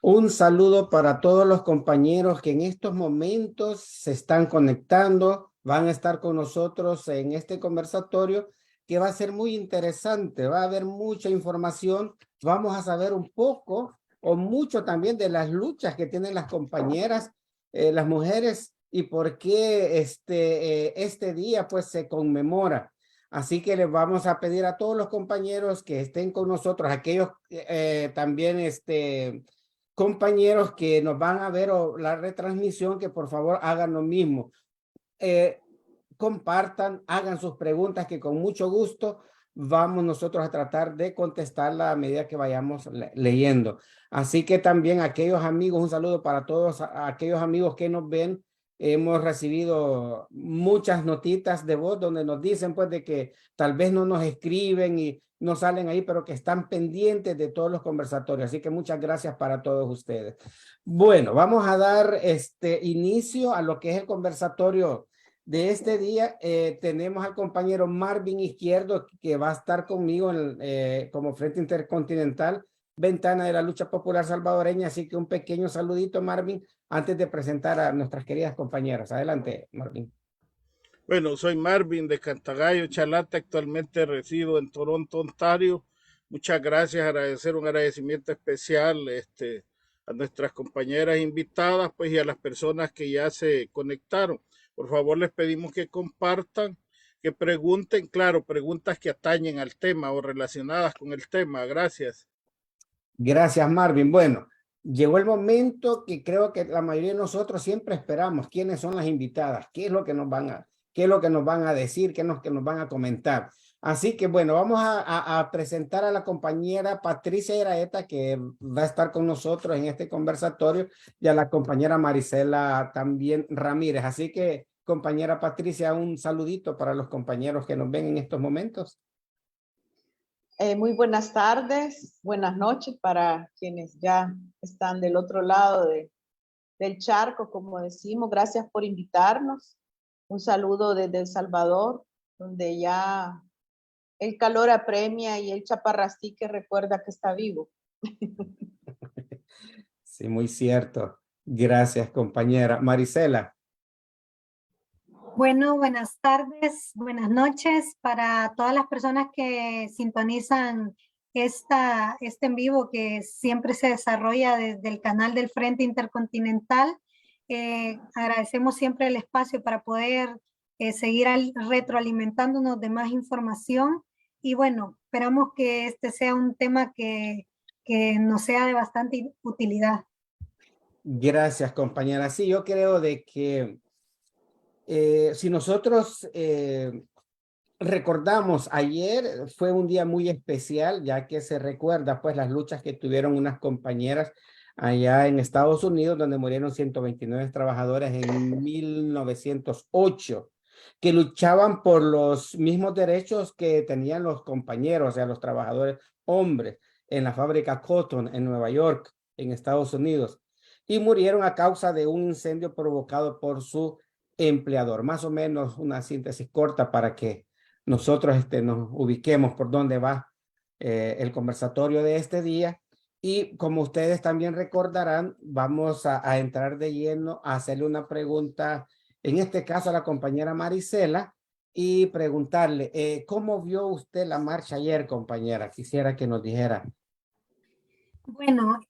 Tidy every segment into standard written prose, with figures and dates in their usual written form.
Un saludo para todos los compañeros que en estos momentos se están conectando, van a estar con nosotros en este conversatorio que va a ser muy interesante, va a haber mucha información, vamos a saber un poco o mucho también de las luchas que tienen las compañeras, las mujeres y por qué este día pues se conmemora. Así que les vamos a pedir a todos los compañeros que estén con nosotros, aquellos también compañeros que nos van a ver o la retransmisión, que por favor hagan lo mismo. Compartan, hagan sus preguntas que con mucho gusto vamos nosotros a tratar de contestarla a medida que vayamos leyendo. Así que también aquellos amigos, un saludo para todos aquellos amigos que nos ven. Hemos recibido muchas notitas de voz donde nos dicen pues de que tal vez no nos escriben y no salen ahí, pero que están pendientes de todos los conversatorios. Así que muchas gracias para todos ustedes. Bueno, vamos a dar inicio a lo que es el conversatorio de este día. Tenemos al compañero Marvin Izquierdo que va a estar conmigo como Frente Intercontinental, Ventana de la Lucha Popular Salvadoreña. Así que un pequeño saludito, Marvin, antes de presentar a nuestras queridas compañeras. Adelante, Marvin. Bueno, soy Marvin de Cantagallo, Chalate. Actualmente resido en Toronto, Ontario. Muchas gracias, un agradecimiento especial a nuestras compañeras invitadas, pues, y a las personas que ya se conectaron. Por favor, les pedimos que compartan, que pregunten, claro, preguntas que atañen al tema o relacionadas con el tema. Gracias. Gracias, Marvin. Bueno, llegó el momento que creo que la mayoría de nosotros siempre esperamos. ¿Quiénes son las invitadas? ¿Qué es lo que nos van a decir? ¿Qué es lo que nos van a comentar? Así que bueno, vamos a presentar a la compañera Patricia Iraeta, que va a estar con nosotros en este conversatorio, y a la compañera Marisela también Ramírez. Así que, compañera Patricia, un saludito para los compañeros que nos ven en estos momentos. Muy buenas tardes, buenas noches para quienes ya están del otro lado del charco, como decimos. Gracias por invitarnos. Un saludo desde El Salvador, donde ya el calor apremia y el chaparrastique recuerda que está vivo. Sí, muy cierto. Gracias, compañera. Marisela. Bueno, buenas tardes, buenas noches para todas las personas que sintonizan este en vivo que siempre se desarrolla desde el canal del Frente Intercontinental. Agradecemos siempre el espacio para poder seguir retroalimentándonos de más información y bueno, esperamos que este sea un tema que nos sea de bastante utilidad. Gracias, compañera. Sí, yo creo de que si nosotros recordamos, ayer fue un día muy especial, ya que se recuerda pues las luchas que tuvieron unas compañeras allá en Estados Unidos, donde murieron 129 trabajadores en 1908, que luchaban por los mismos derechos que tenían los compañeros, o sea, los trabajadores hombres en la fábrica Cotton en Nueva York, en Estados Unidos, y murieron a causa de un incendio provocado por su empleador. Más o menos una síntesis corta para que nosotros nos ubiquemos por dónde va el conversatorio de este día. Y como ustedes también recordarán, vamos a entrar de lleno a hacerle una pregunta, en este caso a la compañera Marisela, y preguntarle, ¿cómo vio usted la marcha ayer, compañera? Quisiera que nos dijera. Bueno,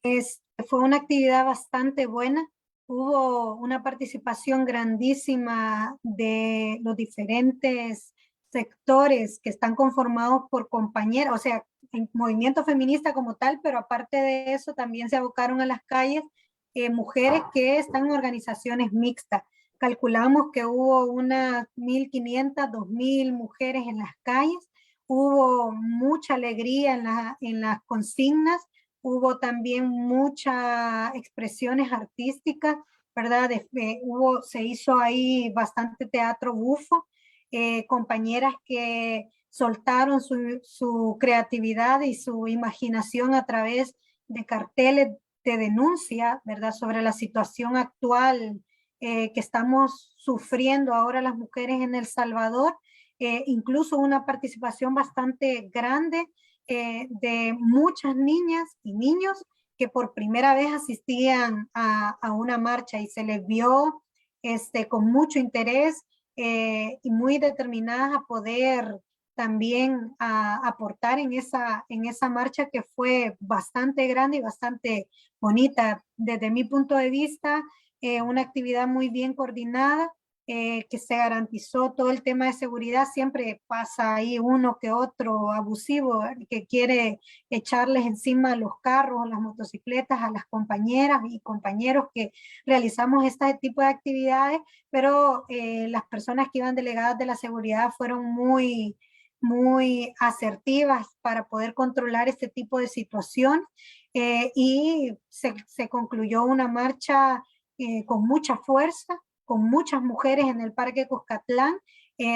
fue una actividad bastante buena. Hubo una participación grandísima de los diferentes sectores que están conformados por compañeras, o sea, movimiento feminista como tal, pero aparte de eso también se abocaron a las calles mujeres que están en organizaciones mixtas. Calculamos que hubo unas 1.500, 2.000 mujeres en las calles, hubo mucha alegría en las consignas, hubo también muchas expresiones artísticas, ¿verdad? Se hizo ahí bastante teatro bufo, compañeras que soltaron su creatividad y su imaginación a través de carteles de denuncia, ¿verdad? Sobre la situación actual que estamos sufriendo ahora las mujeres en El Salvador, incluso una participación bastante grande de muchas niñas y niños que por primera vez asistían a una marcha y se les vio con mucho interés y muy determinadas a poder también aportar en esa marcha que fue bastante grande y bastante bonita. Desde mi punto de vista, una actividad muy bien coordinada, que se garantizó todo el tema de seguridad. Siempre pasa ahí uno que otro abusivo que quiere echarles encima los carros, las motocicletas a las compañeras y compañeros que realizamos este tipo de actividades, pero las personas que iban delegadas de la seguridad fueron muy asertivas para poder controlar este tipo de situación y se concluyó una marcha con mucha fuerza, con muchas mujeres en el Parque Cuscatlán,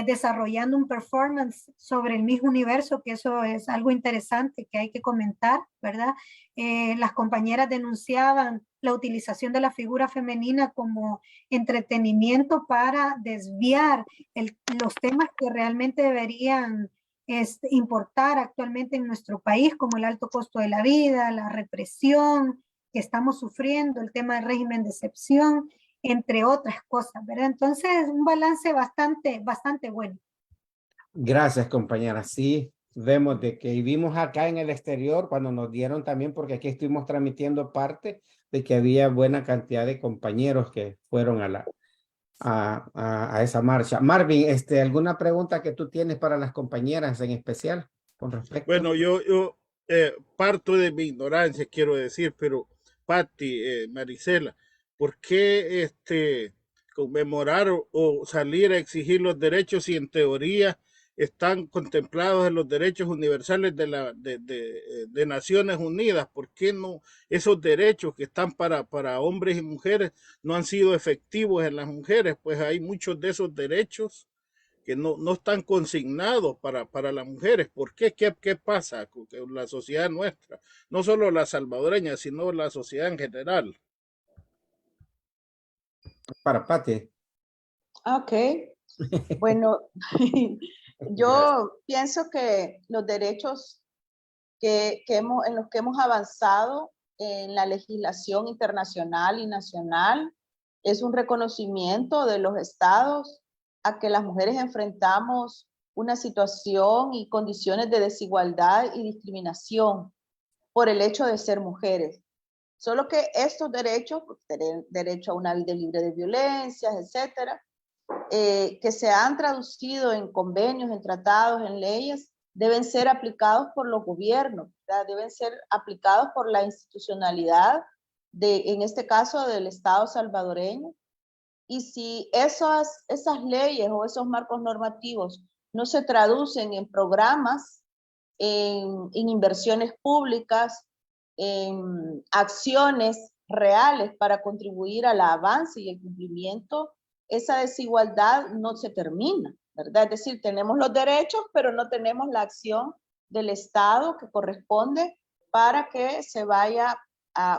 desarrollando un performance sobre el mismo universo, que eso es algo interesante que hay que comentar, ¿verdad? Las compañeras denunciaban la utilización de la figura femenina como entretenimiento para desviar los temas que realmente deberían importar actualmente en nuestro país, como el alto costo de la vida, la represión que estamos sufriendo, el tema del régimen de excepción, entre otras cosas, ¿verdad? Entonces, un balance bastante bueno. Gracias, compañera. Sí, vemos de que vivimos acá en el exterior cuando nos dieron también, porque aquí estuvimos transmitiendo parte de que había buena cantidad de compañeros que fueron a esa marcha. Marvin, ¿alguna pregunta que tú tienes para las compañeras en especial con respecto? Bueno, yo parto de mi ignorancia, quiero decir, pero Patti, Marisela, ¿por qué conmemorar o salir a exigir los derechos si en teoría están contemplados en los derechos universales de Naciones Unidas? ¿Por qué no esos derechos que están para hombres y mujeres no han sido efectivos en las mujeres? Pues hay muchos de esos derechos que no están consignados para las mujeres. ¿Por qué? ¿Qué pasa con la sociedad nuestra? No solo la salvadoreña, sino la sociedad en general. Para Pati. Ok, bueno, Gracias. yo pienso que los derechos en los que hemos avanzado en la legislación internacional y nacional es un reconocimiento de los estados a que las mujeres enfrentamos una situación y condiciones de desigualdad y discriminación por el hecho de ser mujeres. Solo que estos derechos, tener derecho a una vida libre de violencias, etcétera, que se han traducido en convenios, en tratados, en leyes, deben ser aplicados por los gobiernos, ¿verdad? Deben ser aplicados por la institucionalidad, en este caso del Estado salvadoreño. Y si esas leyes o esos marcos normativos no se traducen en programas, en inversiones públicas, en acciones reales para contribuir al avance y el cumplimiento, esa desigualdad no se termina, ¿verdad? Es decir, tenemos los derechos, pero no tenemos la acción del Estado que corresponde para que se vaya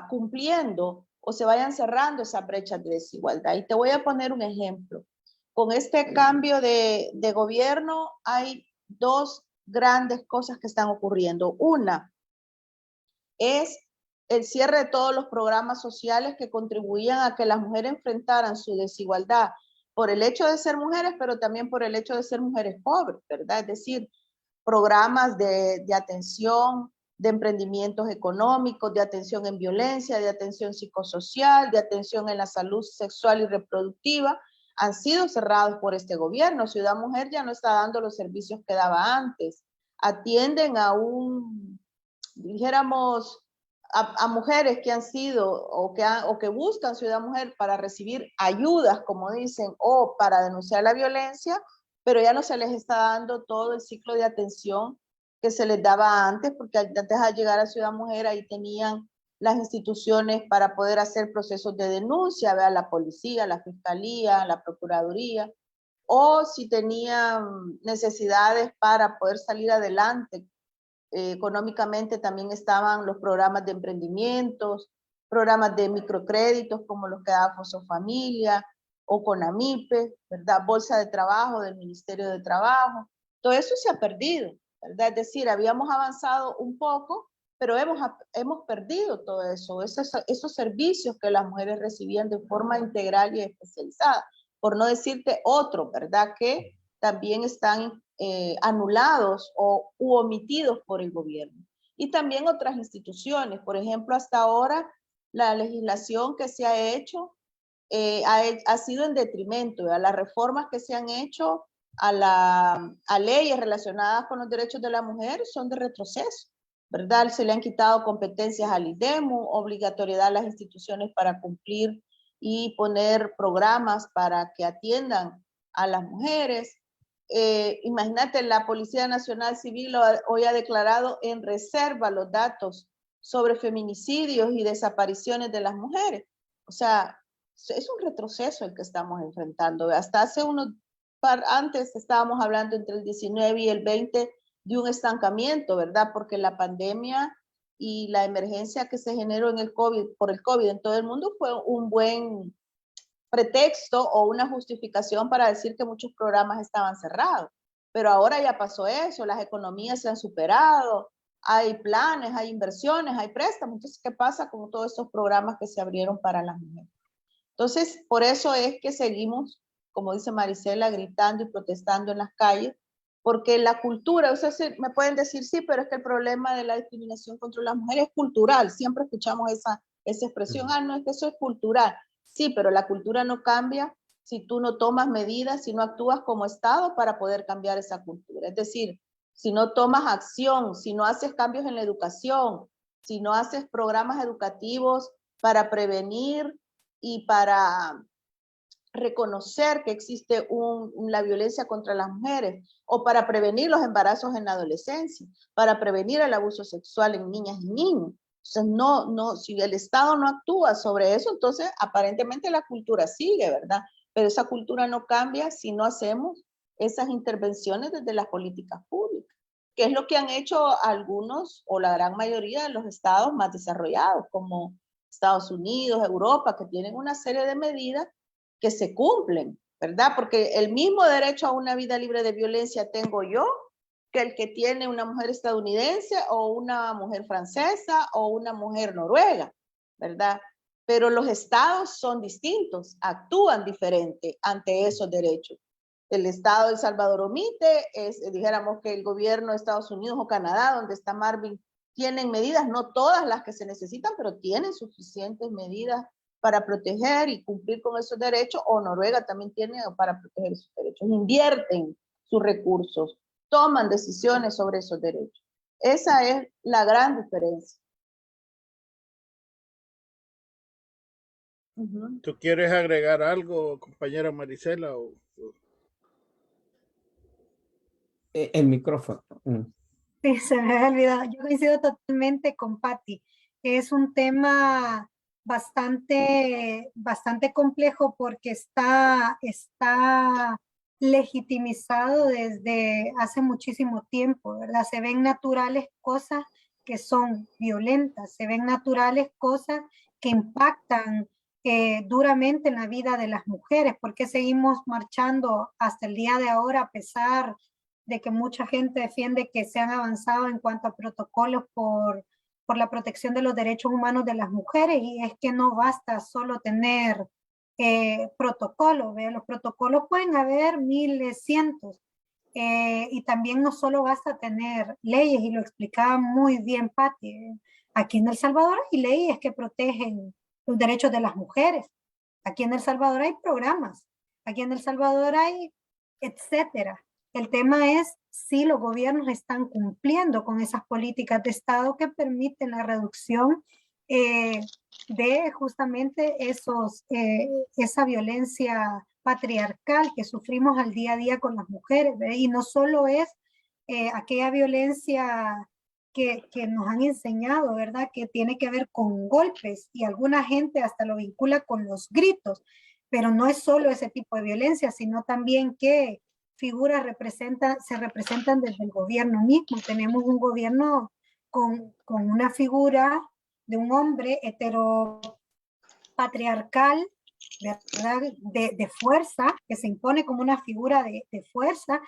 cumpliendo o se vayan cerrando esas brechas de desigualdad. Y te voy a poner un ejemplo. Con este cambio de gobierno hay dos grandes cosas que están ocurriendo. Una es el cierre de todos los programas sociales que contribuían a que las mujeres enfrentaran su desigualdad por el hecho de ser mujeres, pero también por el hecho de ser mujeres pobres, ¿verdad? Es decir, programas de atención, de emprendimientos económicos, de atención en violencia, de atención psicosocial, de atención en la salud sexual y reproductiva, han sido cerrados por este gobierno. Ciudad Mujer ya no está dando los servicios que daba antes. Atienden a un dijéramos, a mujeres que han sido o que buscan Ciudad Mujer para recibir ayudas, como dicen, o para denunciar la violencia, pero ya no se les está dando todo el ciclo de atención que se les daba antes, porque antes al llegar a Ciudad Mujer ahí tenían las instituciones para poder hacer procesos de denuncia, ¿verdad? La policía, la fiscalía, la procuraduría, o si tenían necesidades para poder salir adelante económicamente, también estaban los programas de emprendimientos, programas de microcréditos como los que da Foso Familia o Conamipe, ¿verdad? Bolsa de trabajo del Ministerio de Trabajo. Todo eso se ha perdido, ¿verdad? Es decir, habíamos avanzado un poco, pero hemos perdido todo eso, esos servicios que las mujeres recibían de forma integral y especializada, por no decirte otro, ¿verdad? Que también están anulados u omitidos por el gobierno. Y también otras instituciones, por ejemplo, hasta ahora la legislación que se ha hecho ha sido en detrimento a las reformas que se han hecho a leyes relacionadas con los derechos de la mujer son de retroceso, ¿verdad? Se le han quitado competencias al IDEMU, obligatoriedad a las instituciones para cumplir y poner programas para que atiendan a las mujeres. Imagínate, la Policía Nacional Civil hoy ha declarado en reserva los datos sobre feminicidios y desapariciones de las mujeres. O sea, es un retroceso el que estamos enfrentando. Hasta hace antes estábamos hablando entre el 19 y el 20 de un estancamiento, ¿verdad? Porque la pandemia y la emergencia que se generó por el COVID en todo el mundo fue un buen pretexto o una justificación para decir que muchos programas estaban cerrados. Pero ahora ya pasó eso, las economías se han superado, hay planes, hay inversiones, hay préstamos. Entonces, ¿qué pasa con todos estos programas que se abrieron para las mujeres? Entonces, por eso es que seguimos, como dice Marisela, gritando y protestando en las calles, porque la cultura, ustedes me pueden decir, sí, pero es que el problema de la discriminación contra las mujeres es cultural. Siempre escuchamos esa expresión, no, es que eso es cultural. Sí, pero la cultura no cambia si tú no tomas medidas, si no actúas como Estado para poder cambiar esa cultura. Es decir, si no tomas acción, si no haces cambios en la educación, si no haces programas educativos para prevenir y para reconocer que existe la violencia contra las mujeres, o para prevenir los embarazos en la adolescencia, para prevenir el abuso sexual en niñas y niños. Entonces, si el Estado no actúa sobre eso, entonces aparentemente la cultura sigue, ¿verdad? Pero esa cultura no cambia si no hacemos esas intervenciones desde las políticas públicas, que es lo que han hecho algunos o la gran mayoría de los estados más desarrollados, como Estados Unidos, Europa, que tienen una serie de medidas que se cumplen, ¿verdad? Porque el mismo derecho a una vida libre de violencia tengo yo que el que tiene una mujer estadounidense o una mujer francesa o una mujer noruega, ¿verdad? Pero los estados son distintos, actúan diferente ante esos derechos. El estado de El Salvador omite, dijéramos que el gobierno de Estados Unidos o Canadá, donde está Marvin, tienen medidas, no todas las que se necesitan, pero tienen suficientes medidas para proteger y cumplir con esos derechos, o Noruega también tiene para proteger esos derechos. Invierten sus recursos, toman decisiones sobre esos derechos. Esa es la gran diferencia. ¿Tú quieres agregar algo, compañera Marisela? El micrófono. Sí, se me había olvidado. Yo coincido totalmente con Patti. Es un tema bastante complejo porque está legitimizado desde hace muchísimo tiempo, ¿verdad? Se ven naturales cosas que son violentas, se ven naturales cosas que impactan duramente en la vida de las mujeres. ¿Por qué seguimos marchando hasta el día de ahora a pesar de que mucha gente defiende que se han avanzado en cuanto a protocolos por la protección de los derechos humanos de las mujeres? Y es que no basta solo tener protocolos, ¿ve? Los protocolos pueden haber miles, cientos, y también no solo basta tener leyes, y lo explicaba muy bien Patti. Aquí en El Salvador hay leyes que protegen los derechos de las mujeres, aquí en El Salvador hay programas, aquí en El Salvador hay etcétera. El tema es si los gobiernos están cumpliendo con esas políticas de Estado que permiten la reducción de justamente esa violencia patriarcal que sufrimos al día a día con las mujeres, ¿verdad? Y no solo es aquella violencia que nos han enseñado, ¿verdad? Que tiene que ver con golpes y alguna gente hasta lo vincula con los gritos, pero no es solo ese tipo de violencia, sino también que figuras se representan desde el gobierno mismo. Tenemos un gobierno con una figura de un hombre heteropatriarcal, ¿verdad? De fuerza, que se impone como una figura de fuerza,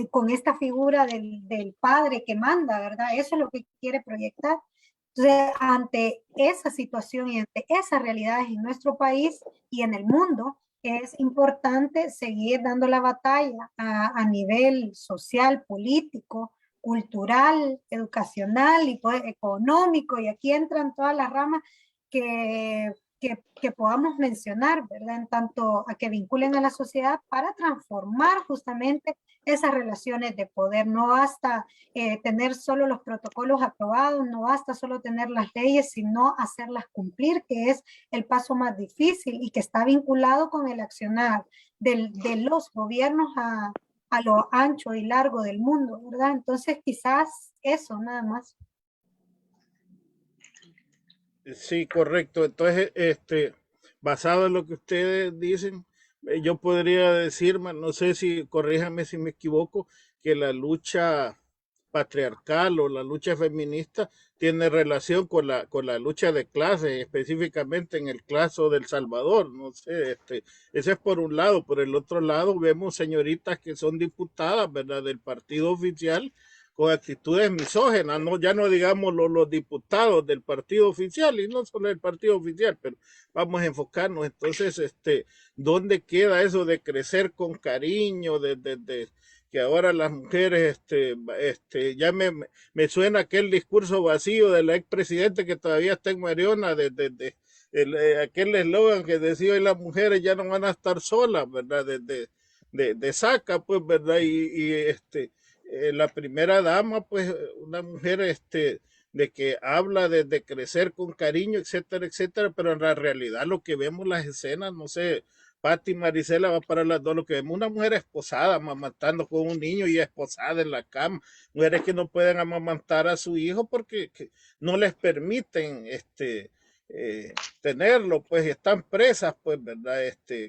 con esta figura del padre que manda, ¿verdad? Eso es lo que quiere proyectar. Entonces, ante esa situación y ante esas realidades en nuestro país y en el mundo, es importante seguir dando la batalla a nivel social, político, cultural, educacional y pues, económico, y aquí entran todas las ramas que podamos mencionar, ¿verdad? En tanto a que vinculen a la sociedad para transformar justamente esas relaciones de poder. No basta tener solo los protocolos aprobados, no basta solo tener las leyes, sino hacerlas cumplir, que es el paso más difícil y que está vinculado con el accionar de los gobiernos a lo ancho y largo del mundo, ¿verdad? Entonces quizás eso nada más. Sí, correcto. Entonces, basado en lo que ustedes dicen, yo podría decir, no sé si, corríjame si me equivoco, que la lucha patriarcal o la lucha feminista tiene relación con la lucha de clases, específicamente en el caso del Salvador. No sé, ese es por un lado. Por el otro lado, vemos señoritas que son diputadas, ¿verdad?, del partido oficial con actitudes misógenas, no, ya no digamos los diputados del partido oficial, y no solo el partido oficial, pero vamos a enfocarnos. Entonces, ¿dónde queda eso de crecer con cariño, de que ahora las mujeres, ya me suena aquel discurso vacío de la expresidente que todavía está en Mariona, aquel eslogan que decía hoy las mujeres ya no van a estar solas, ¿verdad? De saca, pues, ¿verdad? La primera dama, pues, una mujer, de que habla de crecer con cariño, etcétera, etcétera, pero en la realidad lo que vemos las escenas, no sé, Pati Marisela va para las dos, lo que vemos una mujer esposada, amamantando con un niño y esposada en la cama, mujeres que no pueden amamantar a su hijo porque no les permiten, tenerlo, pues están presas, pues, ¿verdad?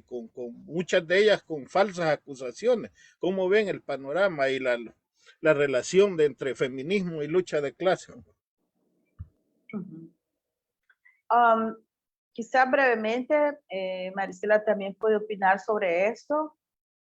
Con muchas de ellas con falsas acusaciones. ¿Cómo ven el panorama y la relación entre feminismo y lucha de clase? Quizá brevemente, Marisela también puede opinar sobre esto.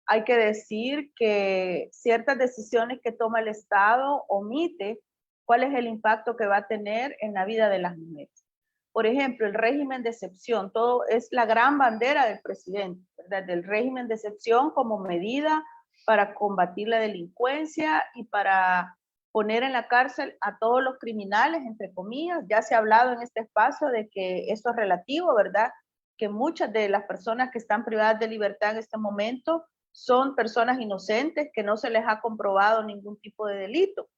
Hay que decir que ciertas decisiones que toma el Estado omite cuál es el impacto que va a tener en la vida de las mujeres. Por ejemplo, el régimen de excepción, todo es la gran bandera del presidente, ¿verdad? Del régimen de excepción como medida para combatir la delincuencia y para poner en la cárcel a todos los criminales, entre comillas. Ya se ha hablado en este espacio de que eso es relativo, ¿verdad? Que muchas de las personas que están privadas de libertad en este momento son personas inocentes que no se les ha comprobado ningún tipo de delito.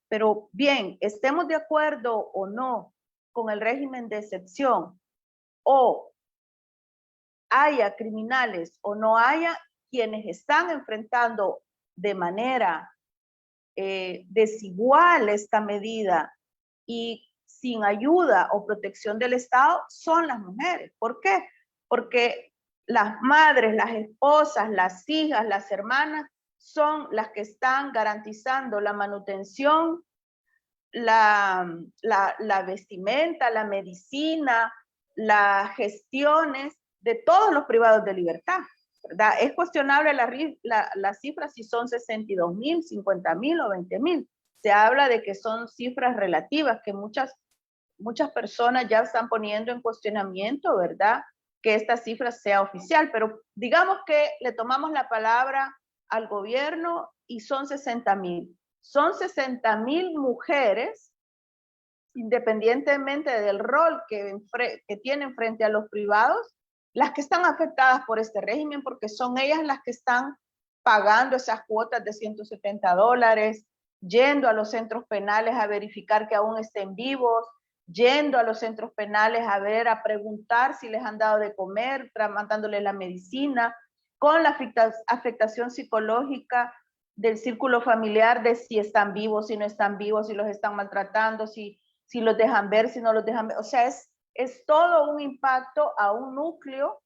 Pero bien, estemos de acuerdo o no con el régimen de excepción, o haya criminales o no haya, quienes están enfrentando de manera desigual esta medida y sin ayuda o protección del Estado son las mujeres. ¿Por qué? Porque las madres, las esposas, las hijas, las hermanas son las que están garantizando la manutención, la vestimenta, la medicina, las gestiones de todos los privados de libertad, ¿verdad? Es cuestionable la cifra si son 62,000, 50,000 o 20,000. Se habla de que son cifras relativas, que muchas personas ya están poniendo en cuestionamiento, ¿verdad?, que esta cifra sea oficial, pero digamos que le tomamos la palabra al gobierno y son 60,000. Son 60,000 mujeres, independientemente del rol que tienen frente a los privados, las que están afectadas por este régimen, porque son ellas las que están pagando esas cuotas de $170, yendo a los centros penales a verificar que aún estén vivos, yendo a los centros penales a preguntar si les han dado de comer, mandándoles la medicina, con la afectación psicológica del círculo familiar de si están vivos, si no están vivos, si los están maltratando, si los dejan ver, si no los dejan ver. O sea, es todo un impacto a un núcleo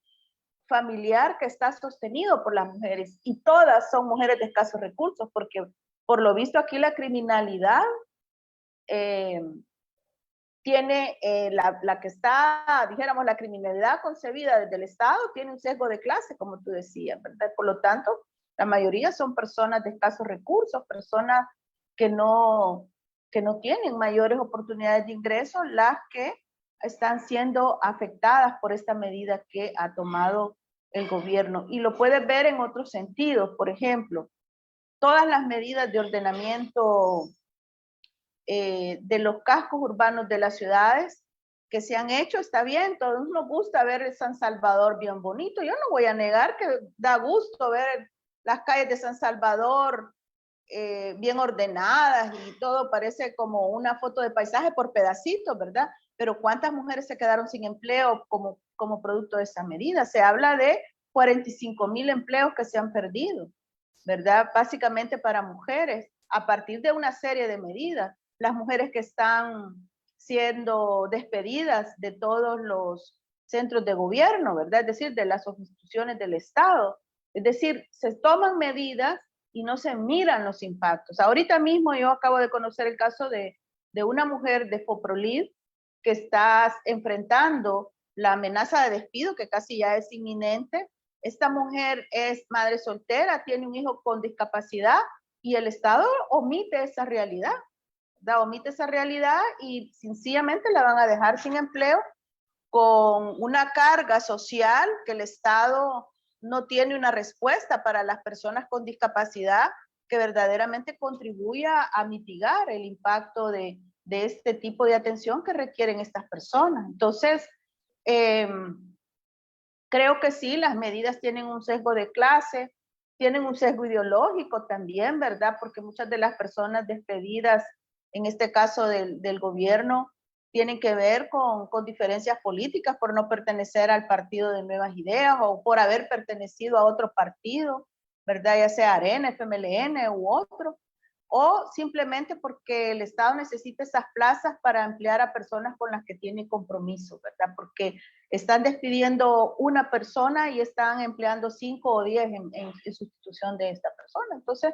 familiar que está sostenido por las mujeres, y todas son mujeres de escasos recursos, porque por lo visto aquí la criminalidad tiene la que está, dijéramos, la criminalidad concebida desde el Estado tiene un sesgo de clase, como tú decías, ¿verdad? Por lo tanto, la mayoría son personas de escasos recursos, personas que no tienen mayores oportunidades de ingreso, las que están siendo afectadas por esta medida que ha tomado el gobierno. Y lo puedes ver en otros sentidos. Por ejemplo, todas las medidas de ordenamiento de los cascos urbanos de las ciudades que se han hecho, está bien, todos nos gusta ver el San Salvador bien bonito. Yo no voy a negar que da gusto ver las calles de San Salvador bien ordenadas y todo parece como una foto de paisaje por pedacitos, ¿verdad? Pero ¿cuántas mujeres se quedaron sin empleo como producto de esa medida? Se habla de 45,000 empleos que se han perdido, ¿verdad? Básicamente para mujeres, a partir de una serie de medidas. Las mujeres que están siendo despedidas de todos los centros de gobierno, ¿verdad? Es decir, de las instituciones del Estado. Es decir, se toman medidas y no se miran los impactos. Ahorita mismo yo acabo de conocer el caso de una mujer de Foprolid que está enfrentando la amenaza de despido, que casi ya es inminente. Esta mujer es madre soltera, tiene un hijo con discapacidad y el Estado omite esa realidad. Omite esa realidad y sencillamente la van a dejar sin empleo con una carga social que el Estado no tiene una respuesta para las personas con discapacidad que verdaderamente contribuya a mitigar el impacto de este tipo de atención que requieren estas personas. Entonces, creo que sí, las medidas tienen un sesgo de clase, tienen un sesgo ideológico también, ¿verdad? Porque muchas de las personas despedidas, en este caso del gobierno, tienen que ver con diferencias políticas por no pertenecer al partido de Nuevas Ideas o por haber pertenecido a otro partido, ¿verdad? Ya sea Arena, FMLN u otro, o simplemente porque el Estado necesita esas plazas para emplear a personas con las que tiene compromiso, ¿verdad? Porque están despidiendo una persona y están empleando 5 o 10 en sustitución de esta persona. Entonces,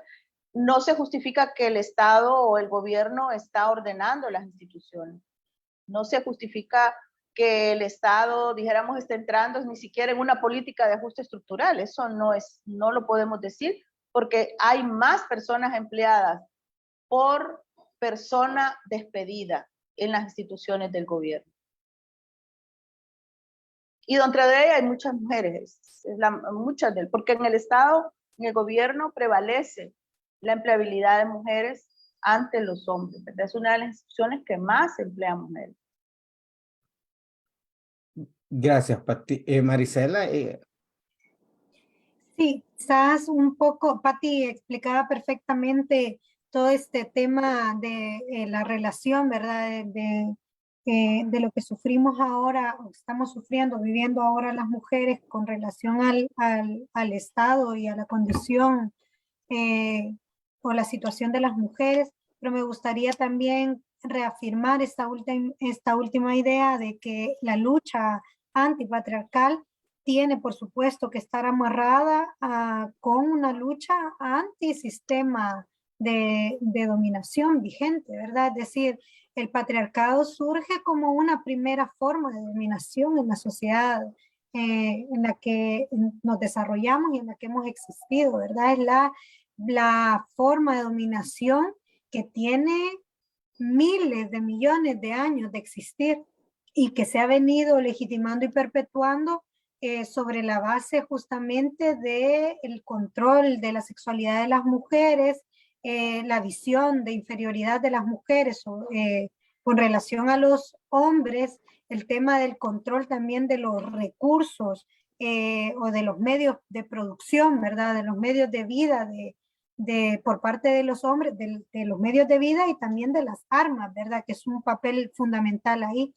no se justifica que el Estado o el gobierno está ordenando las instituciones. No se justifica que el Estado, dijéramos, esté entrando ni siquiera en una política de ajuste estructural. Eso no lo podemos decir, porque hay más personas empleadas por persona despedida en las instituciones del gobierno. Y dentro de ellas hay muchas mujeres, porque en el Estado, en el gobierno, prevalece la empleabilidad de mujeres ante los hombres. ¿Verdad? Es una de las instituciones que más emplea mujeres. Gracias, Pati. Marisela. Sí, quizás un poco, Pati explicaba perfectamente todo este tema de la relación, ¿verdad? De lo que sufrimos ahora, o estamos sufriendo, viviendo ahora las mujeres con relación al Estado y a la condición o la situación de las mujeres, pero me gustaría también reafirmar esta última idea de que la lucha antipatriarcal tiene, por supuesto, que estar amarrada con una lucha antisistema de dominación vigente, ¿verdad? Es decir, el patriarcado surge como una primera forma de dominación en la sociedad en la que nos desarrollamos y en la que hemos existido, ¿verdad? Es la forma de dominación que tiene miles de millones de años de existir y que se ha venido legitimando y perpetuando sobre la base justamente del control de la sexualidad de las mujeres, la visión de inferioridad de las mujeres con relación a los hombres, el tema del control también de los recursos o de los medios de producción, ¿verdad? De los medios de vida, por parte de los hombres, de los medios de vida y también de las armas, ¿verdad? Que es un papel fundamental ahí.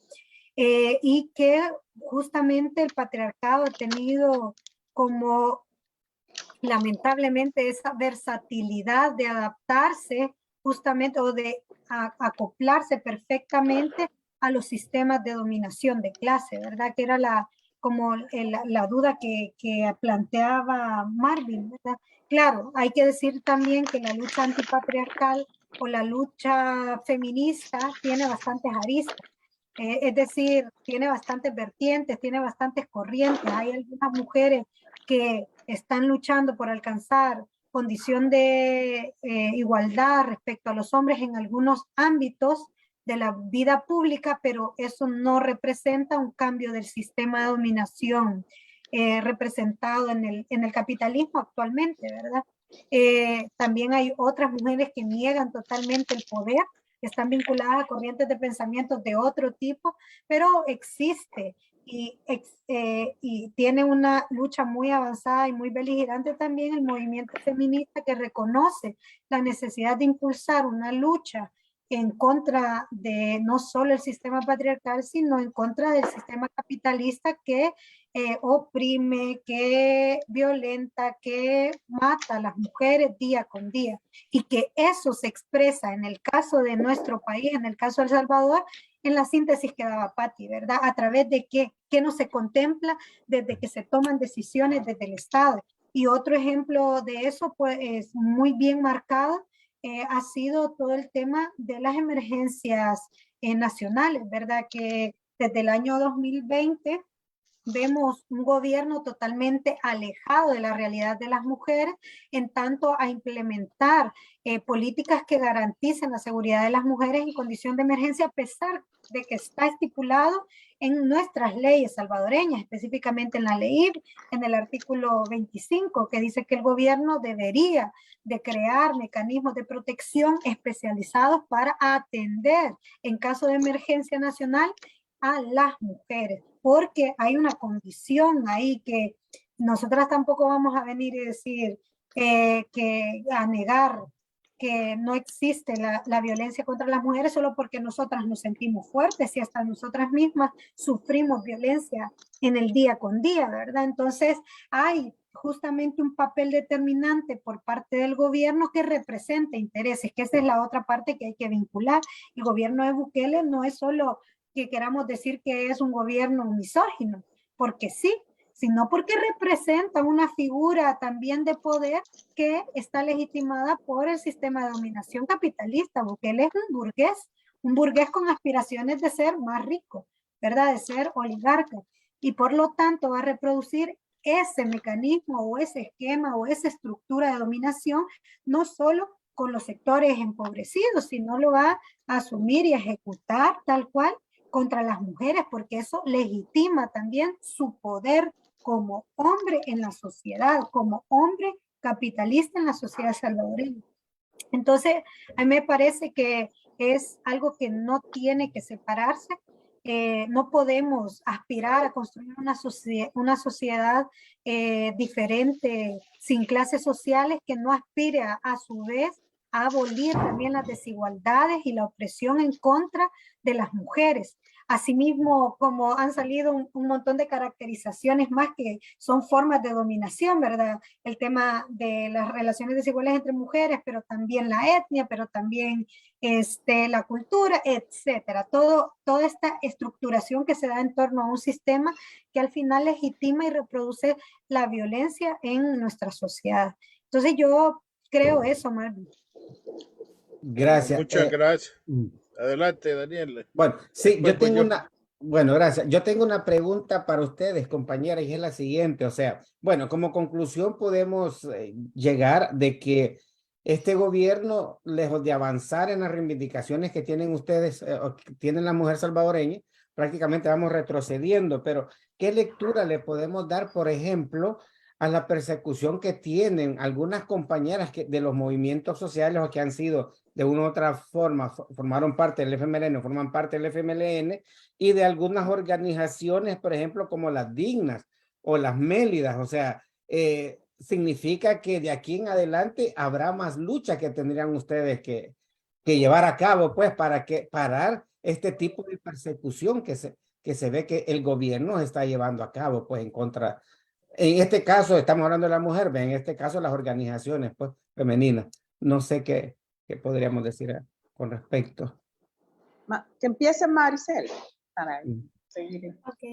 Y que justamente el patriarcado ha tenido como lamentablemente esa versatilidad de adaptarse justamente o de acoplarse perfectamente a los sistemas de dominación de clase, ¿verdad? Que era como la duda que planteaba Marvin, ¿verdad? Claro, hay que decir también que la lucha antipatriarcal o la lucha feminista tiene bastantes aristas. Es decir, tiene bastantes vertientes, tiene bastantes corrientes. Hay algunas mujeres que están luchando por alcanzar condición de igualdad respecto a los hombres en algunos ámbitos de la vida pública, pero eso no representa un cambio del sistema de dominación representado en el capitalismo actualmente, ¿verdad? También hay otras mujeres que niegan totalmente el poder, que están vinculadas a corrientes de pensamiento de otro tipo, pero existe y tiene una lucha muy avanzada y muy beligerante también el movimiento feminista, que reconoce la necesidad de impulsar una lucha en contra de no solo el sistema patriarcal, sino en contra del sistema capitalista que oprime, que violenta, que mata a las mujeres día con día, y que eso se expresa en el caso de nuestro país, en el caso de El Salvador, en la síntesis que daba Patti, ¿verdad? A través de qué no se contempla desde que se toman decisiones desde el Estado. Y otro ejemplo de eso, pues, es muy bien marcado, ha sido todo el tema de las emergencias nacionales, ¿verdad? Que desde el año 2020 vemos un gobierno totalmente alejado de la realidad de las mujeres en tanto a implementar políticas que garanticen la seguridad de las mujeres en condición de emergencia, a pesar de que está estipulado en nuestras leyes salvadoreñas, específicamente en la ley, en el artículo 25, que dice que el gobierno debería de crear mecanismos de protección especializados para atender en caso de emergencia nacional a las mujeres, porque hay una condición ahí que nosotras tampoco vamos a venir y decir que a negar que no existe la violencia contra las mujeres solo porque nosotras nos sentimos fuertes y hasta nosotras mismas sufrimos violencia en el día con día, ¿verdad? Entonces hay justamente un papel determinante por parte del gobierno que representa intereses, que esa es la otra parte que hay que vincular. El gobierno de Bukele no es solo que queramos decir que es un gobierno misógino, porque sí, sino porque representa una figura también de poder que está legitimada por el sistema de dominación capitalista. Bukele es un burgués con aspiraciones de ser más rico, ¿verdad? De ser oligarca. Y por lo tanto va a reproducir ese mecanismo o ese esquema o esa estructura de dominación, no solo con los sectores empobrecidos, sino lo va a asumir y ejecutar tal cual contra las mujeres, porque eso legitima también su poder como hombre en la sociedad, como hombre capitalista en la sociedad salvadoreña. Entonces, a mí me parece que es algo que no tiene que separarse. No podemos aspirar a construir una sociedad diferente, sin clases sociales, que no aspire a su vez a abolir también las desigualdades y la opresión en contra de las mujeres. Asimismo, como han salido un montón de caracterizaciones más que son formas de dominación, ¿verdad? El tema de las relaciones desiguales entre mujeres, pero también la etnia, pero también la cultura, etcétera. Toda esta estructuración que se da en torno a un sistema que al final legitima y reproduce la violencia en nuestra sociedad. Entonces yo creo eso, Marvin. Gracias. Muchas gracias. Adelante, Daniela. Bueno, sí, Después yo tengo yo. bueno, gracias. Yo tengo una pregunta para ustedes, compañeras, y es la siguiente. O sea, bueno, como conclusión podemos llegar de que este gobierno, lejos de avanzar en las reivindicaciones que tienen ustedes, o que tienen la mujer salvadoreña, prácticamente vamos retrocediendo. Pero, ¿qué lectura le podemos dar, por ejemplo, a la persecución que tienen algunas compañeras de los movimientos sociales o que han sido de una u otra forma, formaron parte del FMLN, forman parte del FMLN, y de algunas organizaciones, por ejemplo, como las Dignas o las Mélidas, o sea, significa que de aquí en adelante habrá más lucha que tendrían ustedes que llevar a cabo, pues, para parar este tipo de persecución que se ve que el gobierno está llevando a cabo, pues, en contra. En este caso, estamos hablando de la mujer, en este caso las organizaciones, pues, femeninas. No sé qué podríamos decir con respecto. Que empiece Maricel para Mm. seguir. Ok,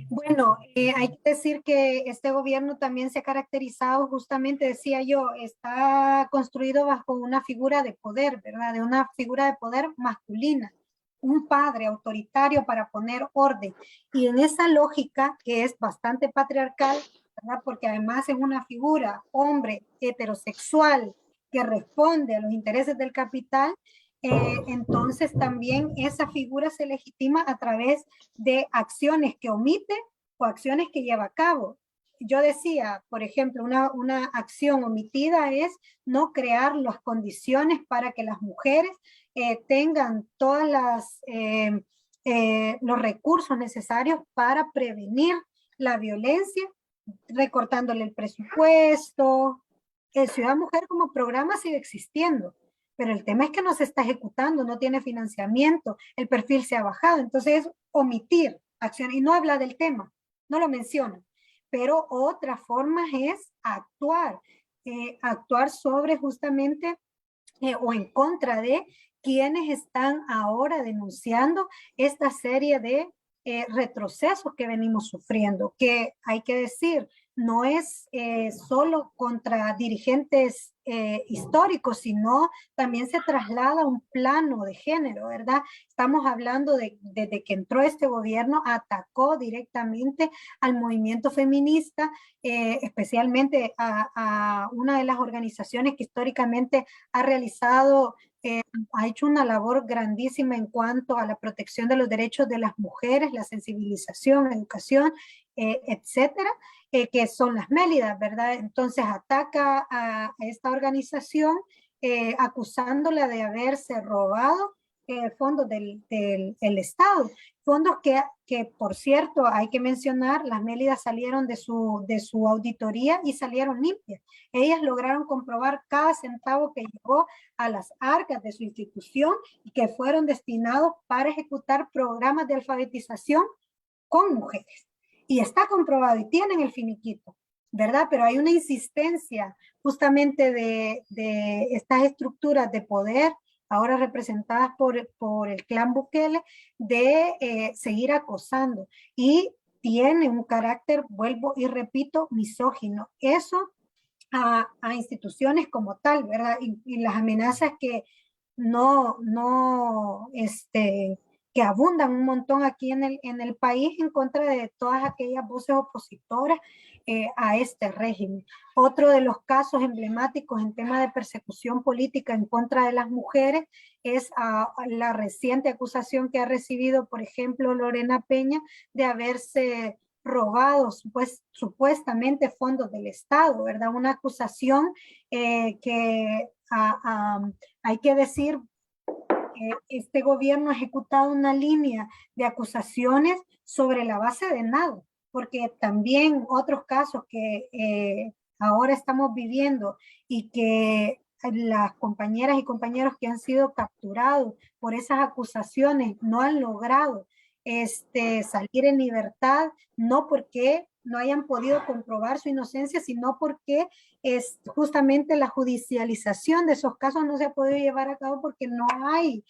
bueno, hay que decir que este gobierno también se ha caracterizado, justamente decía yo, está construido bajo una figura de poder, ¿verdad? De una figura de poder masculina, un padre autoritario para poner orden. Y en esa lógica, que es bastante patriarcal, ¿verdad? Porque además es una figura, hombre, heterosexual, que responde a los intereses del capital, entonces también esa figura se legitima a través de acciones que omite o acciones que lleva a cabo. Yo decía, por ejemplo, una acción omitida es no crear las condiciones para que las mujeres tengan todas los recursos necesarios para prevenir la violencia, recortándole el presupuesto. Ciudad Mujer como programa sigue existiendo, pero el tema es que no se está ejecutando, no tiene financiamiento, el perfil se ha bajado, entonces es omitir acciones y no habla del tema, no lo menciona. Pero otra forma es actuar sobre justamente o en contra de quienes están ahora denunciando esta serie de retrocesos que venimos sufriendo, que hay que decir, no es solo contra dirigentes históricos, sino también se traslada a un plano de género, ¿verdad? Estamos hablando desde que entró este gobierno, atacó directamente al movimiento feminista, especialmente a una de las organizaciones que históricamente ha realizado ha hecho una labor grandísima en cuanto a la protección de los derechos de las mujeres, la sensibilización, educación, etcétera, que son las Mélidas, ¿verdad? Entonces ataca a esta organización acusándola de haberse robado fondos del Estado. Fondos que, por cierto, hay que mencionar, las Mélidas salieron de su auditoría y salieron limpias. Ellas lograron comprobar cada centavo que llegó a las arcas de su institución y que fueron destinados para ejecutar programas de alfabetización con mujeres. Y está comprobado y tienen el finiquito, ¿verdad? Pero hay una insistencia justamente de estas estructuras de poder, ahora representadas por el clan Bukele, de seguir acosando. Y tiene un carácter, vuelvo y repito, misógino. Eso a instituciones como tal, ¿verdad? Y las amenazas que que abundan un montón aquí en el país en contra de todas aquellas voces opositoras a este régimen. Otro de los casos emblemáticos en tema de persecución política en contra de las mujeres es la reciente acusación que ha recibido, por ejemplo, Lorena Peña, de haberse robado supuestamente fondos del Estado, ¿verdad? Una acusación que hay que decir que este gobierno ha ejecutado una línea de acusaciones sobre la base de nada, porque también otros casos que ahora estamos viviendo y que las compañeras y compañeros que han sido capturados por esas acusaciones no han logrado salir en libertad, no porque no hayan podido comprobar su inocencia, sino porque es justamente la judicialización de esos casos no se ha podido llevar a cabo porque no hay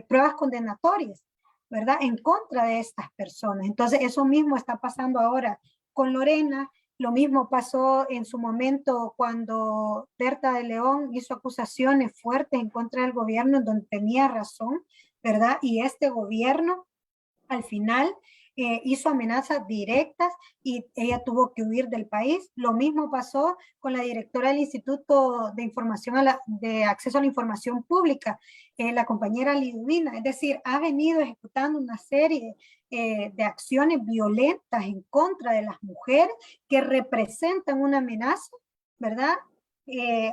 pruebas condenatorias, ¿verdad? En contra de estas personas. Entonces, eso mismo está pasando ahora con Lorena. Lo mismo pasó en su momento cuando Berta de León hizo acusaciones fuertes en contra del gobierno, en donde tenía razón, ¿verdad? Y este gobierno al final hizo amenazas directas y ella tuvo que huir del país. Lo mismo pasó con la directora del Instituto de Información de Acceso a la Información Pública, la compañera Liduvina. Es decir, ha venido ejecutando una serie de acciones violentas en contra de las mujeres que representan una amenaza, ¿verdad?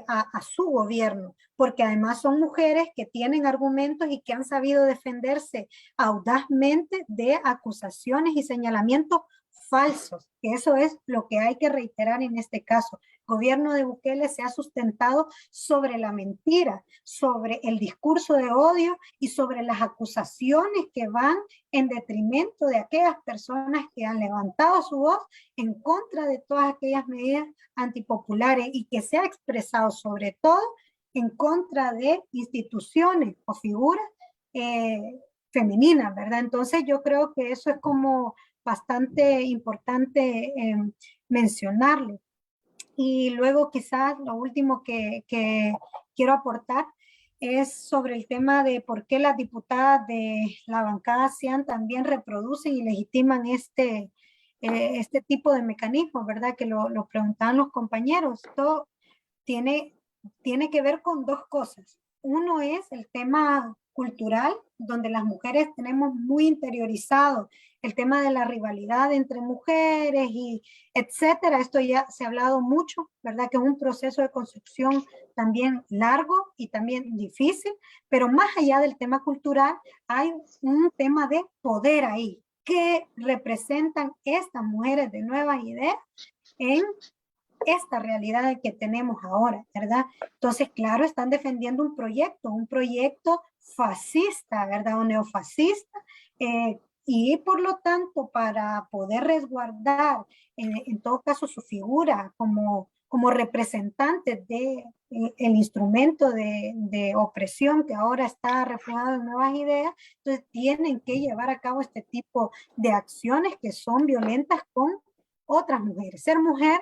A su gobierno, porque además son mujeres que tienen argumentos y que han sabido defenderse audazmente de acusaciones y señalamientos falsos. Eso es lo que hay que reiterar en este caso. El gobierno de Bukele se ha sustentado sobre la mentira, sobre el discurso de odio y sobre las acusaciones que van en detrimento de aquellas personas que han levantado su voz en contra de todas aquellas medidas antipopulares y que se ha expresado sobre todo en contra de instituciones o figuras femeninas, ¿verdad? Entonces yo creo que eso es como bastante importante mencionarlo. Y luego quizás lo último que quiero aportar es sobre el tema de por qué las diputadas de la bancada CIAN también reproducen y legitiman este tipo de mecanismos, ¿verdad? Que lo preguntaban los compañeros. Todo tiene que ver con dos cosas. Uno es el tema cultural, donde las mujeres tenemos muy interiorizado el tema de la rivalidad entre mujeres y etcétera. Esto ya se ha hablado mucho, ¿verdad? Que es un proceso de construcción también largo y también difícil, pero más allá del tema cultural, hay un tema de poder ahí. ¿Qué representan estas mujeres de nuevas ideas en esta realidad que tenemos ahora, ¿verdad? Entonces, claro, están defendiendo un proyecto fascista, ¿verdad? O neofascista, y por lo tanto, para poder resguardar, en todo caso, su figura como representante de el instrumento de opresión que ahora está reflejado en nuevas ideas, entonces tienen que llevar a cabo este tipo de acciones que son violentas con otras mujeres. Ser mujer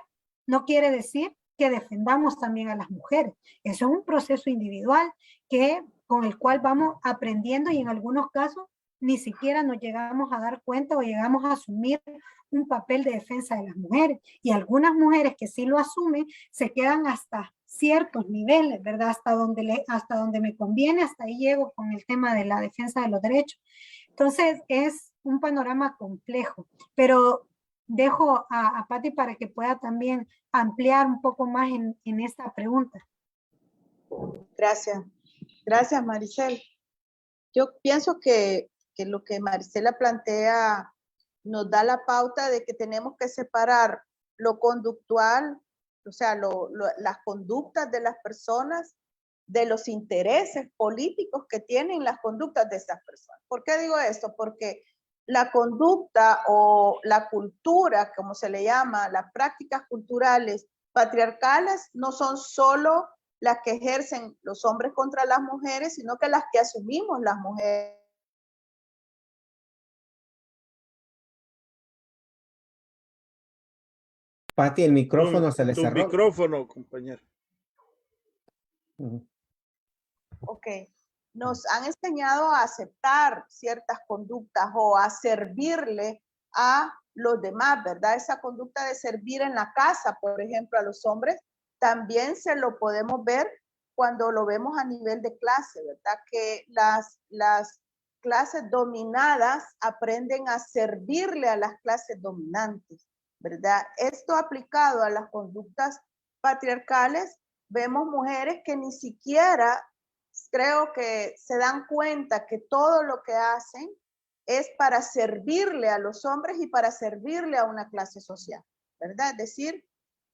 no quiere decir que defendamos también a las mujeres. Eso es un proceso individual con el cual vamos aprendiendo y en algunos casos ni siquiera nos llegamos a dar cuenta o llegamos a asumir un papel de defensa de las mujeres. Y algunas mujeres que sí lo asumen se quedan hasta ciertos niveles, ¿verdad? Hasta donde me conviene, hasta ahí llego con el tema de la defensa de los derechos. Entonces es un panorama complejo, pero dejo a Patti para que pueda también ampliar un poco más en esta pregunta. Gracias. Gracias, Maricel. Yo pienso que lo que Maricela plantea nos da la pauta de que tenemos que separar lo conductual, o sea, las conductas de las personas de los intereses políticos que tienen las conductas de estas personas. ¿Por qué digo esto? Porque la conducta o la cultura, como se le llama, las prácticas culturales patriarcales no son solo las que ejercen los hombres contra las mujeres, sino que las que asumimos las mujeres. Patti, el micrófono se le Tu cerró. micrófono, compañero. Ok. Nos han enseñado a aceptar ciertas conductas o a servirle a los demás, ¿verdad? Esa conducta de servir en la casa, por ejemplo, a los hombres, también se lo podemos ver cuando lo vemos a nivel de clase, ¿verdad? Que las clases dominadas aprenden a servirle a las clases dominantes, ¿verdad? Esto aplicado a las conductas patriarcales, vemos mujeres que ni siquiera creo que se dan cuenta que todo lo que hacen es para servirle a los hombres y para servirle a una clase social, ¿verdad? Es decir,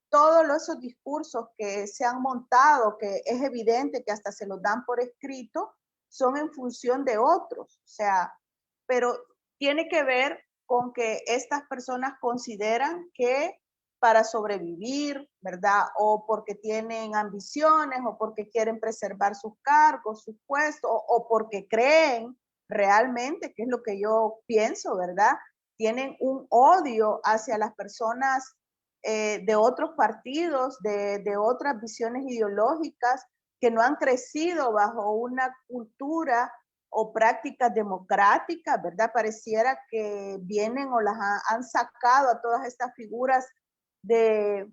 todos esos discursos que se han montado, que es evidente que hasta se los dan por escrito, son en función de otros, o sea, pero tiene que ver con que estas personas consideran que para sobrevivir, ¿verdad? O porque tienen ambiciones, o porque quieren preservar sus cargos, sus puestos, o porque creen realmente, que es lo que yo pienso, ¿verdad? Tienen un odio hacia las personas de otros partidos, de otras visiones ideológicas que no han crecido bajo una cultura o prácticas democráticas, ¿verdad? Pareciera que vienen o las han sacado a todas estas figuras de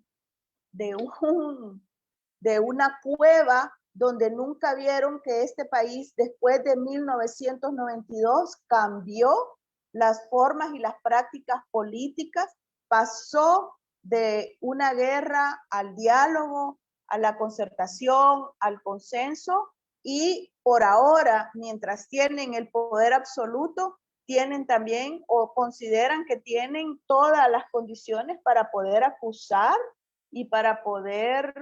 una cueva donde nunca vieron que este país después de 1992 cambió las formas y las prácticas políticas, pasó de una guerra al diálogo, a la concertación, al consenso, y por ahora, mientras tienen el poder absoluto, tienen también o consideran que tienen todas las condiciones para poder acusar y para poder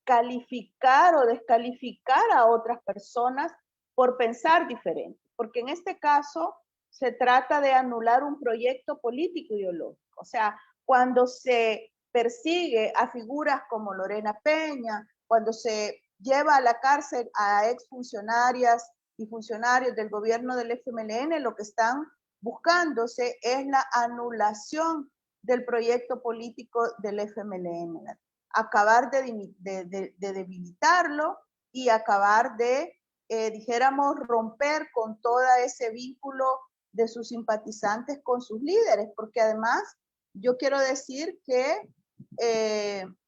calificar o descalificar a otras personas por pensar diferente. Porque en este caso se trata de anular un proyecto político ideológico. O sea, cuando se persigue a figuras como Lorena Peña, cuando se lleva a la cárcel a exfuncionarias y funcionarios del gobierno del FMLN, lo que están buscándose es la anulación del proyecto político del FMLN, acabar de debilitarlo y acabar de, dijéramos, romper con todo ese vínculo de sus simpatizantes con sus líderes, porque además yo quiero decir que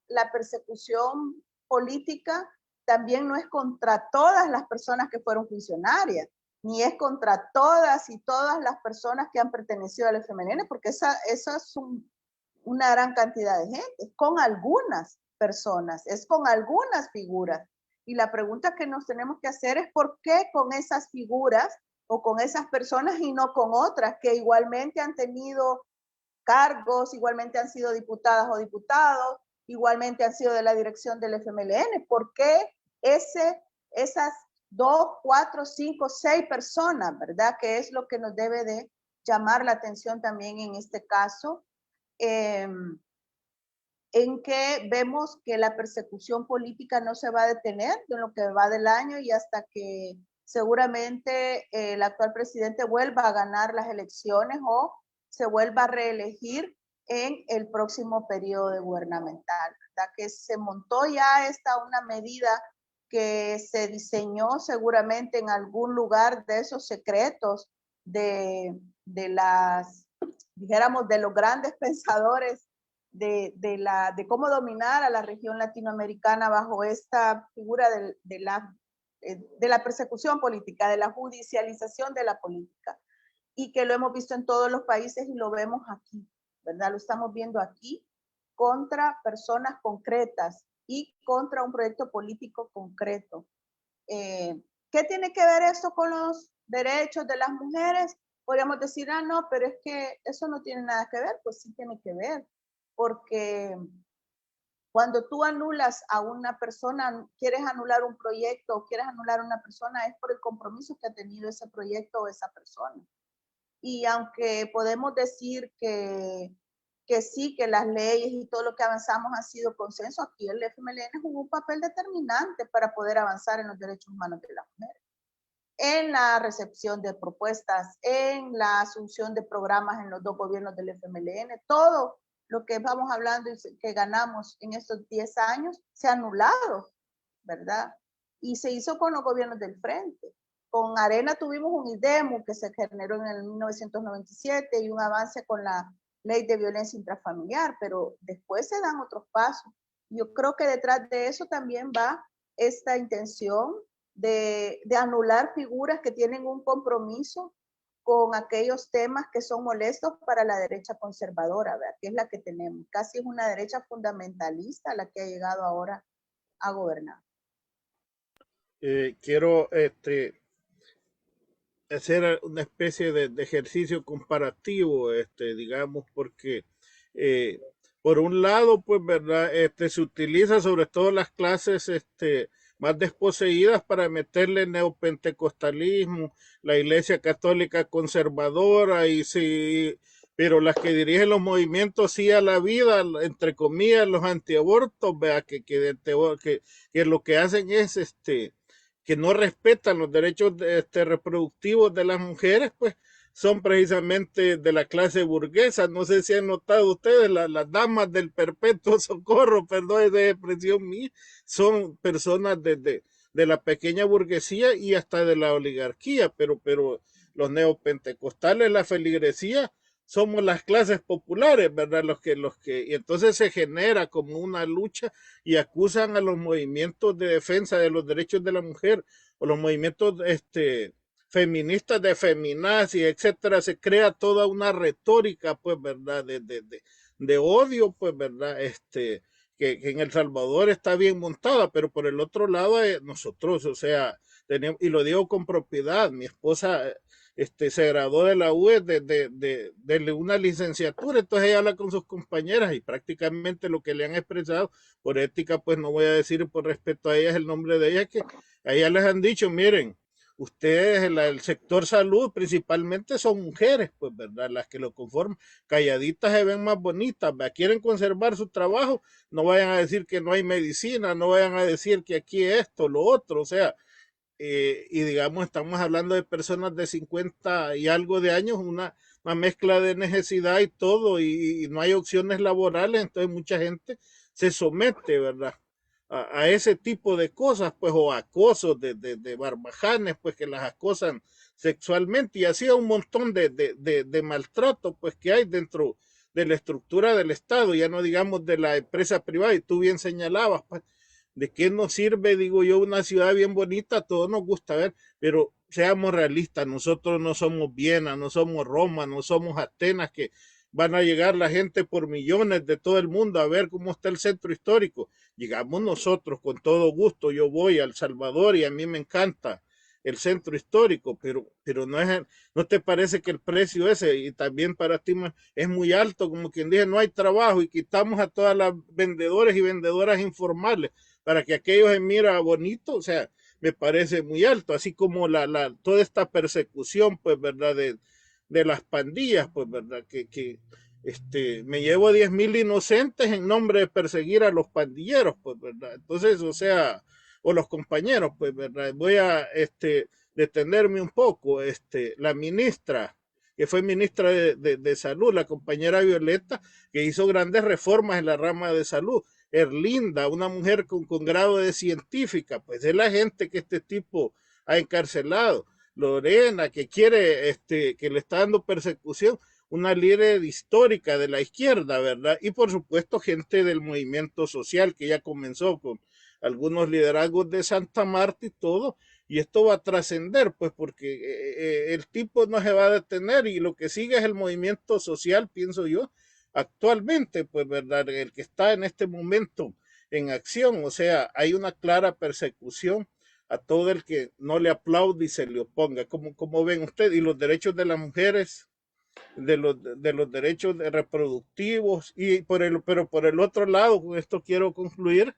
la persecución política también no es contra todas las personas que fueron funcionarias, ni es contra todas y todas las personas que han pertenecido al FMLN, porque esa es una gran cantidad de gente, es con algunas personas, es con algunas figuras. Y la pregunta que nos tenemos que hacer es por qué con esas figuras o con esas personas y no con otras que igualmente han tenido cargos, igualmente han sido diputadas o diputados, igualmente han sido de la dirección del FMLN. ¿Por qué esas 2, 4, 5, 6 personas, verdad? Que es lo que nos debe de llamar la atención también en este caso, en que vemos que la persecución política no se va a detener en lo que va del año y hasta que seguramente el actual presidente vuelva a ganar las elecciones o se vuelva a reelegir en el próximo periodo gubernamental, ¿verdad? Que se montó ya una medida que se diseñó seguramente en algún lugar de esos secretos de dijéramos, de los grandes pensadores de cómo dominar a la región latinoamericana bajo esta figura de la persecución política, de la judicialización de la política, y que lo hemos visto en todos los países y lo vemos aquí, ¿verdad? Lo estamos viendo aquí contra personas concretas y contra un proyecto político concreto. ¿Qué tiene que ver esto con los derechos de las mujeres? Podríamos decir, no, pero es que eso no tiene nada que ver. Pues sí tiene que ver, porque cuando tú anulas a una persona, quieres anular un proyecto o quieres anular a una persona, es por el compromiso que ha tenido ese proyecto o esa persona. Y aunque podemos decir que sí, que las leyes y todo lo que avanzamos ha sido consenso, aquí el FMLN jugó un papel determinante para poder avanzar en los derechos humanos de las mujeres, en la recepción de propuestas, en la asunción de programas en los 2 gobiernos del FMLN, todo lo que vamos hablando y que ganamos en estos 10 años se ha anulado, ¿verdad? Y se hizo con los gobiernos del frente. Con Arena tuvimos un IDEMU que se generó en el 1997 y un avance con la ley de violencia intrafamiliar, pero después se dan otros pasos. Yo creo que detrás de eso también va esta intención de anular figuras que tienen un compromiso con aquellos temas que son molestos para la derecha conservadora, ¿verdad? Que es la que tenemos. Casi es una derecha fundamentalista la que ha llegado ahora a gobernar. Quiero hacer una especie de ejercicio comparativo, digamos, porque por un lado, pues, ¿verdad? Se utiliza sobre todo las clases más desposeídas para meterle neopentecostalismo, la Iglesia Católica conservadora, y sí, pero las que dirigen los movimientos sí a la vida, entre comillas, los antiabortos, ¿verdad? Que lo que hacen es que no respetan los derechos reproductivos de las mujeres, pues son precisamente de la clase burguesa. No sé si han notado ustedes, las damas del perpetuo socorro, perdón, es de expresión mía, son personas de la pequeña burguesía y hasta de la oligarquía, pero los neopentecostales, la feligresía, somos las clases populares, ¿verdad? Y entonces se genera como una lucha y acusan a los movimientos de defensa de los derechos de la mujer o los movimientos feministas de feminazi, etcétera. Se crea toda una retórica, pues, ¿verdad? De odio, pues, ¿verdad? Que en El Salvador está bien montada, pero por el otro lado, nosotros, o sea, tenemos, y lo digo con propiedad, mi esposa se graduó de la UE de una licenciatura, entonces ella habla con sus compañeras y prácticamente lo que le han expresado, por ética, pues no voy a decir por respeto a ellas el nombre de ellas, que a ellas les han dicho, miren, ustedes, el sector salud principalmente son mujeres, pues, ¿verdad? Las que lo conforman, calladitas se ven más bonitas, ¿verdad? Quieren conservar su trabajo, no vayan a decir que no hay medicina, no vayan a decir que aquí esto, lo otro, o sea, y digamos, estamos hablando de personas de 50 y algo de años, una mezcla de necesidad y todo, y no hay opciones laborales, entonces mucha gente se somete, ¿verdad? A ese tipo de cosas, pues, o acosos de barbajanes, pues, que las acosan sexualmente, y así un montón de maltrato, pues, que hay dentro de la estructura del Estado, ya no digamos de la empresa privada, y tú bien señalabas, pues, ¿de qué nos sirve, digo yo, una ciudad bien bonita? Todo nos gusta ver, pero seamos realistas, nosotros no somos Viena, no somos Roma, no somos Atenas, que van a llegar la gente por millones de todo el mundo a ver cómo está el centro histórico. Llegamos nosotros con todo gusto, yo voy a El Salvador y a mí me encanta el centro histórico, pero no te parece que el precio ese, y también para ti es muy alto, como quien dice, no hay trabajo y quitamos a todas las vendedores y vendedoras informales para que aquello se mira bonito, o sea, me parece muy alto, así como toda esta persecución, pues, ¿verdad? De las pandillas, pues, ¿verdad? Me llevo 10,000 inocentes en nombre de perseguir a los pandilleros, pues, ¿verdad? Entonces, o sea, o los compañeros, pues, ¿verdad? Voy a, detenerme un poco, la ministra, que fue ministra de Salud, la compañera Violeta, que hizo grandes reformas en la rama de salud. Erlinda, una mujer con grado de científica, pues es la gente que este tipo ha encarcelado. Lorena, que quiere, que le está dando persecución, una líder histórica de la izquierda, ¿verdad? Y por supuesto gente del movimiento social que ya comenzó con algunos liderazgos de Santa Marta y todo, y esto va a trascender, pues porque el tipo no se va a detener y lo que sigue es el movimiento social, pienso yo, actualmente, pues, ¿verdad? El que está en este momento en acción, o sea, hay una clara persecución a todo el que no le aplaude y se le oponga. ¿Cómo ven ustedes? Y los derechos de las mujeres, de los derechos reproductivos, pero por el otro lado, con esto quiero concluir,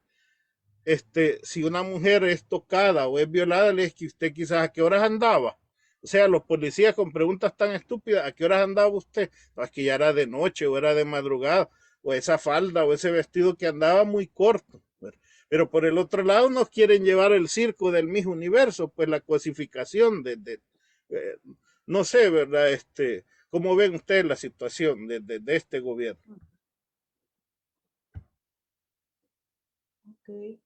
si una mujer es tocada o es violada, le es que usted quizás a qué horas andaba. O sea, los policías con preguntas tan estúpidas, ¿a qué horas andaba usted? No, es que ya era de noche o era de madrugada, o esa falda o ese vestido que andaba muy corto. Pero por el otro lado nos quieren llevar el circo del mismo universo, pues la cosificación eh, no sé, ¿verdad? ¿Cómo ven ustedes la situación de este gobierno? Ok.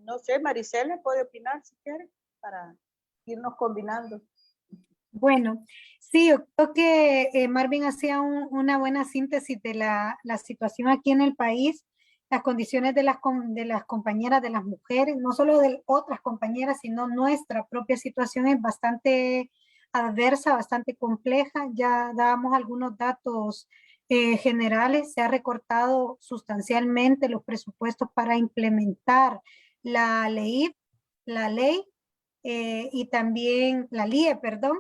No sé, Maricela puede opinar si quiere para irnos combinando. Bueno, sí, yo creo que Marvin hacía una buena síntesis de la situación aquí en el país, las condiciones de de las compañeras, de las mujeres, no solo de otras compañeras, sino nuestra propia situación es bastante adversa, bastante compleja. Ya dábamos algunos datos generales, se ha recortado sustancialmente los presupuestos para implementar la ley, la ley y también la LIE, perdón,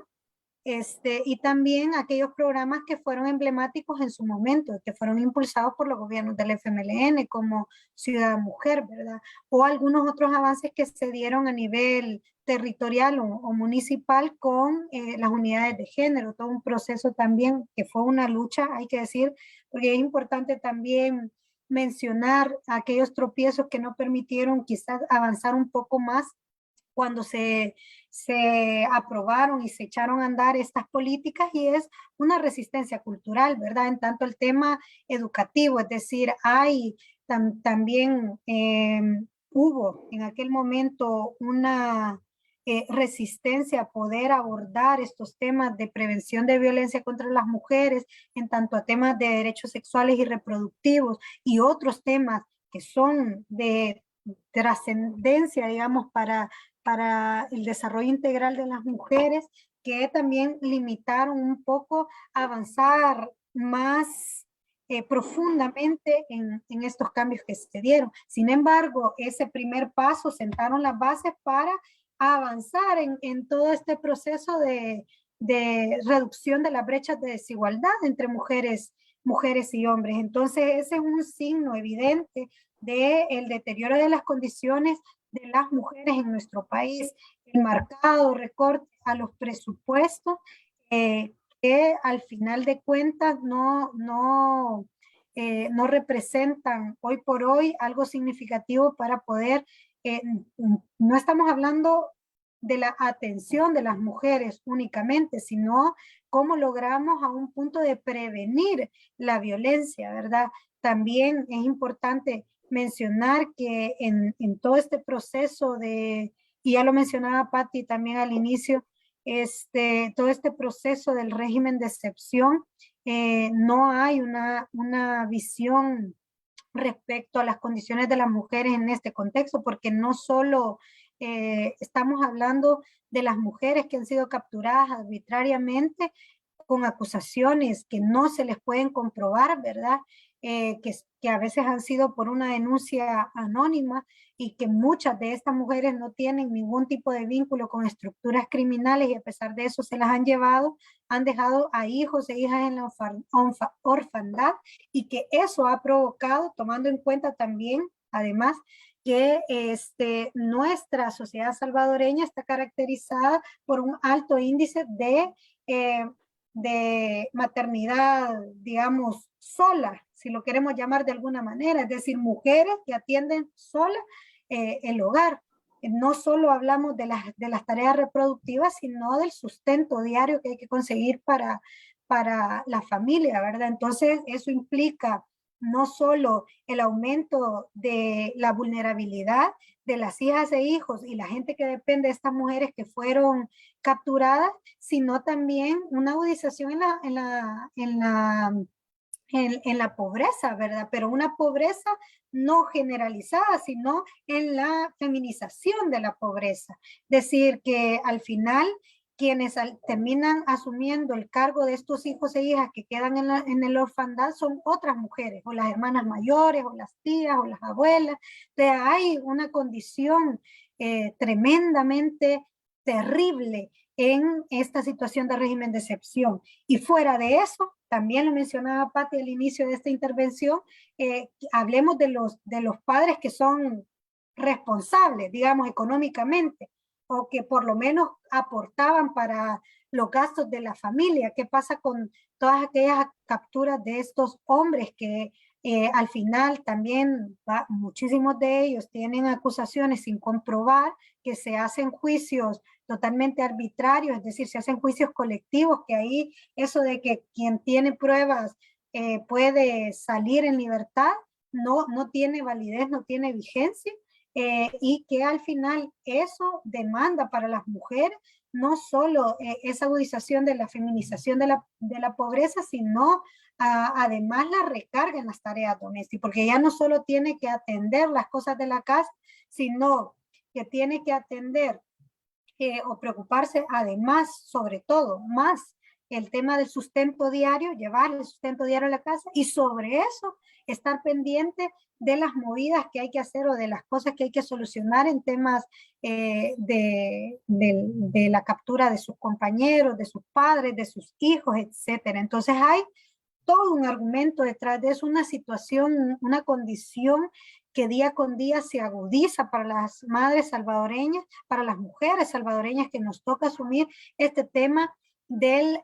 y también aquellos programas que fueron emblemáticos en su momento, que fueron impulsados por los gobiernos del FMLN, como Ciudad Mujer, ¿verdad? O algunos otros avances que se dieron a nivel territorial o municipal con las unidades de género, todo un proceso también que fue una lucha, hay que decir, porque es importante también mencionar aquellos tropiezos que no permitieron quizás avanzar un poco más cuando se aprobaron y se echaron a andar estas políticas, y es una resistencia cultural, ¿verdad? En tanto el tema educativo, es decir, hay también hubo en aquel momento una resistencia a poder abordar estos temas de prevención de violencia contra las mujeres, en tanto a temas de derechos sexuales y reproductivos y otros temas que son de trascendencia, digamos, para el desarrollo integral de las mujeres, que también limitaron un poco avanzar más profundamente en estos cambios que se dieron. Sin embargo, ese primer paso sentaron las bases para a avanzar en todo este proceso de reducción de las brechas de desigualdad entre mujeres y hombres. Entonces, ese es un signo evidente del deterioro de las condiciones de las mujeres en nuestro país, el marcado recorte a los presupuestos, que al final de cuentas no representan hoy por hoy algo significativo para poder, no estamos hablando de la atención de las mujeres únicamente, sino cómo logramos a un punto de prevenir la violencia, ¿verdad? También es importante mencionar que en todo este proceso y ya lo mencionaba Patti también al inicio, todo este proceso del régimen de excepción, no hay una visión respecto a las condiciones de las mujeres en este contexto, porque no solo estamos hablando de las mujeres que han sido capturadas arbitrariamente con acusaciones que no se les pueden comprobar, ¿verdad? Que a veces han sido por una denuncia anónima y que muchas de estas mujeres no tienen ningún tipo de vínculo con estructuras criminales y a pesar de eso se las han llevado, han dejado a hijos e hijas en la orfandad y que eso ha provocado, tomando en cuenta también, además, que nuestra sociedad salvadoreña está caracterizada por un alto índice de maternidad, digamos, sola, si lo queremos llamar de alguna manera, es decir, mujeres que atienden sola el hogar. No solo hablamos de las tareas reproductivas, sino del sustento diario que hay que conseguir para la familia, ¿verdad? Entonces, eso implica no solo el aumento de la vulnerabilidad de las hijas e hijos y la gente que depende de estas mujeres que fueron capturadas, sino también una agudización en la pobreza, ¿verdad? Pero una pobreza no generalizada, sino en la feminización de la pobreza. Es decir, que al final quienes terminan asumiendo el cargo de estos hijos e hijas que quedan en el orfandad son otras mujeres, o las hermanas mayores, o las tías, o las abuelas. O sea, hay una condición tremendamente terrible en esta situación de régimen de excepción. Y fuera de eso, también lo mencionaba Patti al inicio de esta intervención, hablemos de los padres que son responsables, digamos, económicamente, o que por lo menos aportaban para los gastos de la familia. ¿Qué pasa con todas aquellas capturas de estos hombres que al final también muchísimos de ellos tienen acusaciones sin comprobar, que se hacen juicios totalmente arbitrarios, es decir, se hacen juicios colectivos, que ahí eso de que quien tiene pruebas puede salir en libertad, no tiene validez, no tiene vigencia, y que al final eso demanda para las mujeres no solo esa agudización de la feminización de la pobreza, sino además la recarga en las tareas domésticas, porque ya no solo tiene que atender las cosas de la casa, sino que tiene que atender o preocuparse además, sobre todo, más el tema del sustento diario, llevar el sustento diario a la casa y sobre eso estar pendiente de las movidas que hay que hacer o de las cosas que hay que solucionar en temas de la captura de sus compañeros, de sus padres, de sus hijos, etcétera. Entonces hay todo un argumento detrás de eso, una situación, una condición que día con día se agudiza para las madres salvadoreñas, para las mujeres salvadoreñas que nos toca asumir este tema del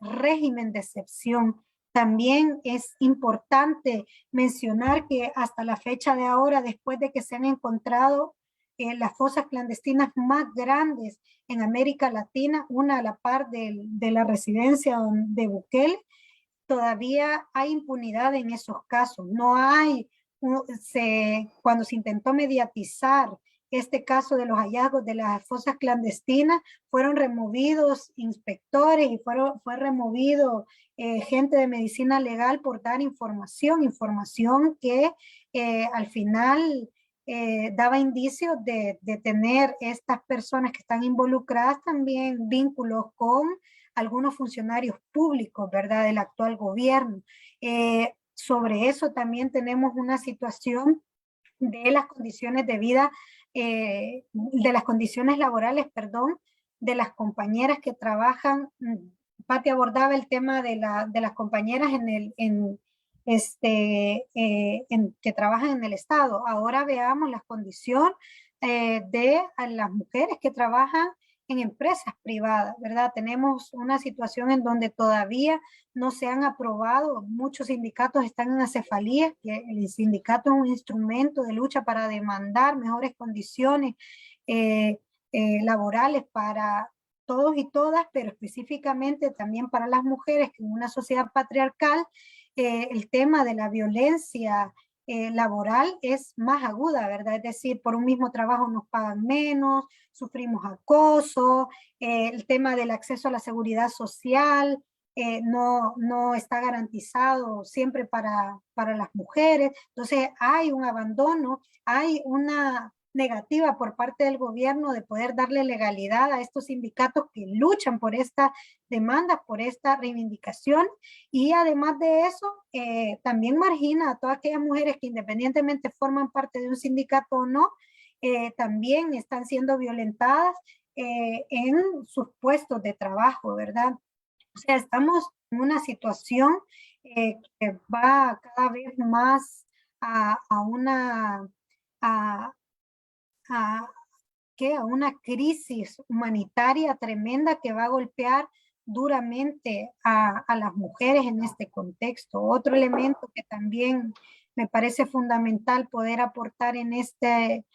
régimen de excepción. También es importante mencionar que hasta la fecha de ahora, después de que se han encontrado las fosas clandestinas más grandes en América Latina, una a la par de la residencia de Bukele, todavía hay impunidad en esos casos. No hay, cuando se intentó mediatizar este caso de los hallazgos de las fosas clandestinas, fueron removidos inspectores y fue removido gente de medicina legal por dar información que al final daba indicios de tener estas personas que están involucradas también vínculos con algunos funcionarios públicos, ¿verdad?, del actual gobierno. Sobre eso también tenemos una situación de las condiciones de vida, de las condiciones laborales, perdón, de las compañeras que trabajan. Pati abordaba el tema de las compañeras que trabajan en el Estado. Ahora veamos la condición de las mujeres que trabajan en empresas privadas, ¿verdad? Tenemos una situación en donde todavía no se han aprobado, muchos sindicatos están en acefalía, que el sindicato es un instrumento de lucha para demandar mejores condiciones laborales para todos y todas, pero específicamente también para las mujeres, que en una sociedad patriarcal el tema de la violencia laboral es más aguda, ¿verdad? Es decir, por un mismo trabajo nos pagan menos, sufrimos acoso, el tema del acceso a la seguridad social no está garantizado siempre para las mujeres. Entonces hay un abandono, hay una negativa por parte del gobierno de poder darle legalidad a estos sindicatos que luchan por esta demanda, por esta reivindicación, y además de eso también margina a todas aquellas mujeres que independientemente forman parte de un sindicato o no, también están siendo violentadas en sus puestos de trabajo, ¿verdad? O sea, estamos en una situación que va cada vez más a una a, a, a una crisis humanitaria tremenda que va a golpear duramente a las mujeres en este contexto. Otro elemento que también me parece fundamental poder aportar en este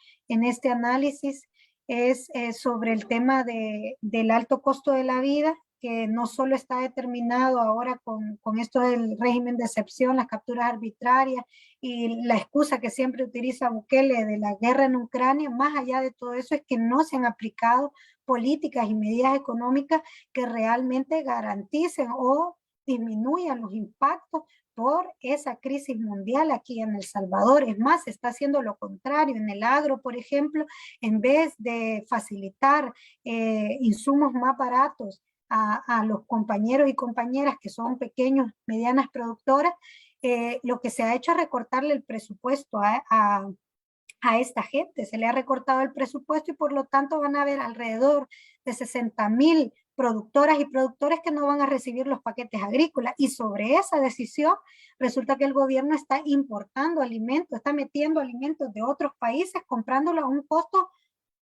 análisis es sobre el tema del alto costo de la vida, que no solo está determinado ahora con esto del régimen de excepción, las capturas arbitrarias y la excusa que siempre utiliza Bukele de la guerra en Ucrania. Más allá de todo eso es que no se han aplicado políticas y medidas económicas que realmente garanticen o disminuyan los impactos por esa crisis mundial aquí en El Salvador. Es más, se está haciendo lo contrario en el agro, por ejemplo, en vez de facilitar insumos más baratos a los compañeros y compañeras que son pequeños, medianas productoras, lo que se ha hecho es recortarle el presupuesto a esta gente. Se le ha recortado el presupuesto y por lo tanto van a haber alrededor de 60,000 productoras y productores que no van a recibir los paquetes agrícolas. Y sobre esa decisión resulta que el gobierno está importando alimentos, está metiendo alimentos de otros países, comprándolos a un costo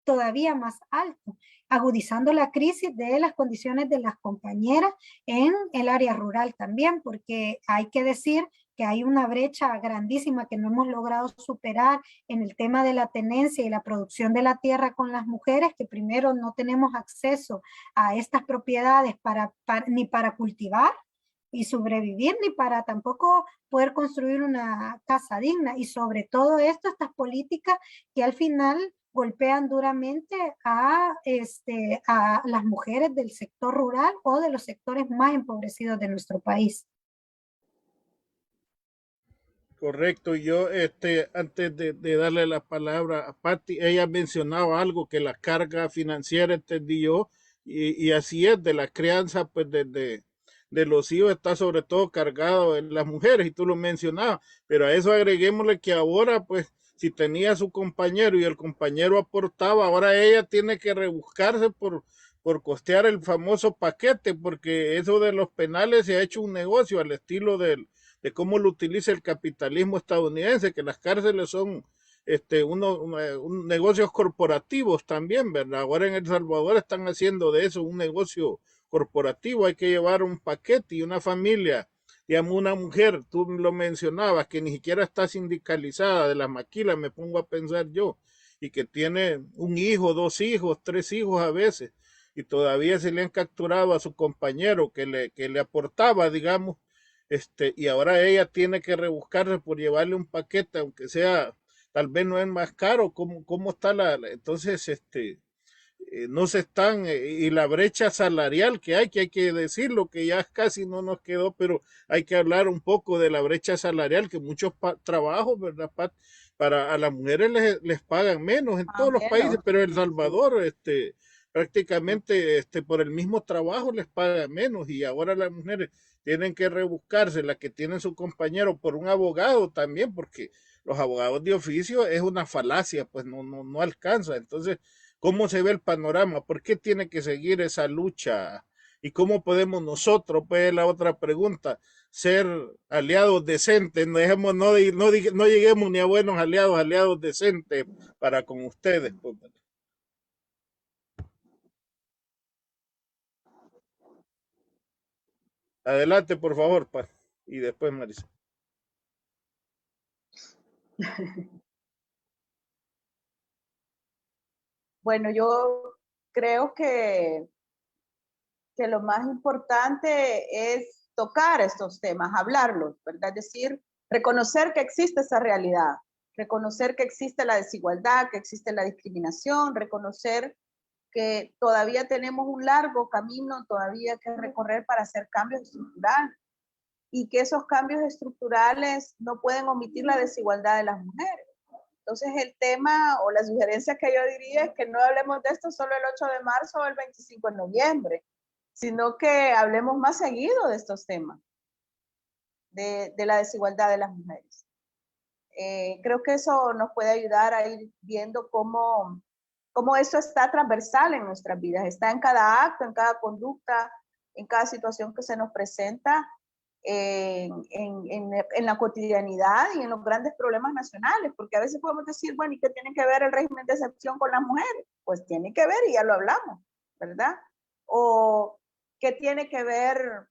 todavía más alto, agudizando la crisis de las condiciones de las compañeras en el área rural también, porque hay que decir que hay una brecha grandísima que no hemos logrado superar en el tema de la tenencia y la producción de la tierra con las mujeres, que primero no tenemos acceso a estas propiedades ni para cultivar y sobrevivir, ni para tampoco poder construir una casa digna. Y sobre todo esto, estas políticas que al final golpean duramente a las mujeres del sector rural o de los sectores más empobrecidos de nuestro país. Correcto, yo antes de darle la palabra a Patti, ella mencionaba algo que la carga financiera, entendí yo, y así es, de la crianza pues de los hijos está sobre todo cargado en las mujeres, y tú lo mencionabas, pero a eso agreguémosle que ahora pues si tenía su compañero y el compañero aportaba, ahora ella tiene que rebuscarse por costear el famoso paquete, porque eso de los penales se ha hecho un negocio al estilo de cómo lo utiliza el capitalismo estadounidense, que las cárceles son negocios corporativos también, ¿verdad? Ahora en El Salvador están haciendo de eso un negocio corporativo, hay que llevar un paquete y una familia, digamos una mujer, tú lo mencionabas, que ni siquiera está sindicalizada de las maquilas, me pongo a pensar yo, y que tiene un hijo, dos hijos, tres hijos a veces, y todavía se le han capturado a su compañero que le aportaba, digamos, y ahora ella tiene que rebuscarse por llevarle un paquete, aunque sea, tal vez no es más caro, cómo está entonces, no se están, y la brecha salarial que hay que decirlo, que ya casi no nos quedó, pero hay que hablar un poco de la brecha salarial, que muchos trabajos, ¿verdad, Pat? Para a las mujeres les pagan menos en todos los países, pero en El Salvador, prácticamente por el mismo trabajo les pagan menos, y ahora las mujeres tienen que rebuscarse, la que tiene su compañero, por un abogado también, porque los abogados de oficio es una falacia, pues no alcanza. Entonces, ¿cómo se ve el panorama? ¿Por qué tiene que seguir esa lucha? ¿Y cómo podemos nosotros, pues la otra pregunta, ser aliados decentes? No, dejemos, no lleguemos ni a buenos aliados, aliados decentes para con ustedes. Pues. Adelante, por favor, y después Marisa. Bueno, yo creo que lo más importante es tocar estos temas, hablarlos, ¿verdad? Es decir, reconocer que existe esa realidad, reconocer que existe la desigualdad, que existe la discriminación, reconocer que todavía tenemos un largo camino todavía que recorrer para hacer cambios estructurales y que esos cambios estructurales no pueden omitir la desigualdad de las mujeres. Entonces el tema o la sugerencia que yo diría es que no hablemos de esto solo el 8 de marzo o el 25 de noviembre, sino que hablemos más seguido de estos temas, de la desigualdad de las mujeres. Creo que eso nos puede ayudar a ir viendo cómo esto está transversal en nuestras vidas, está en cada acto, en cada conducta, en cada situación que se nos presenta, en la cotidianidad y en los grandes problemas nacionales, porque a veces podemos decir, bueno, ¿y qué tiene que ver el régimen de excepción con las mujeres? Pues tiene que ver y ya lo hablamos, ¿verdad? O ¿qué tiene que ver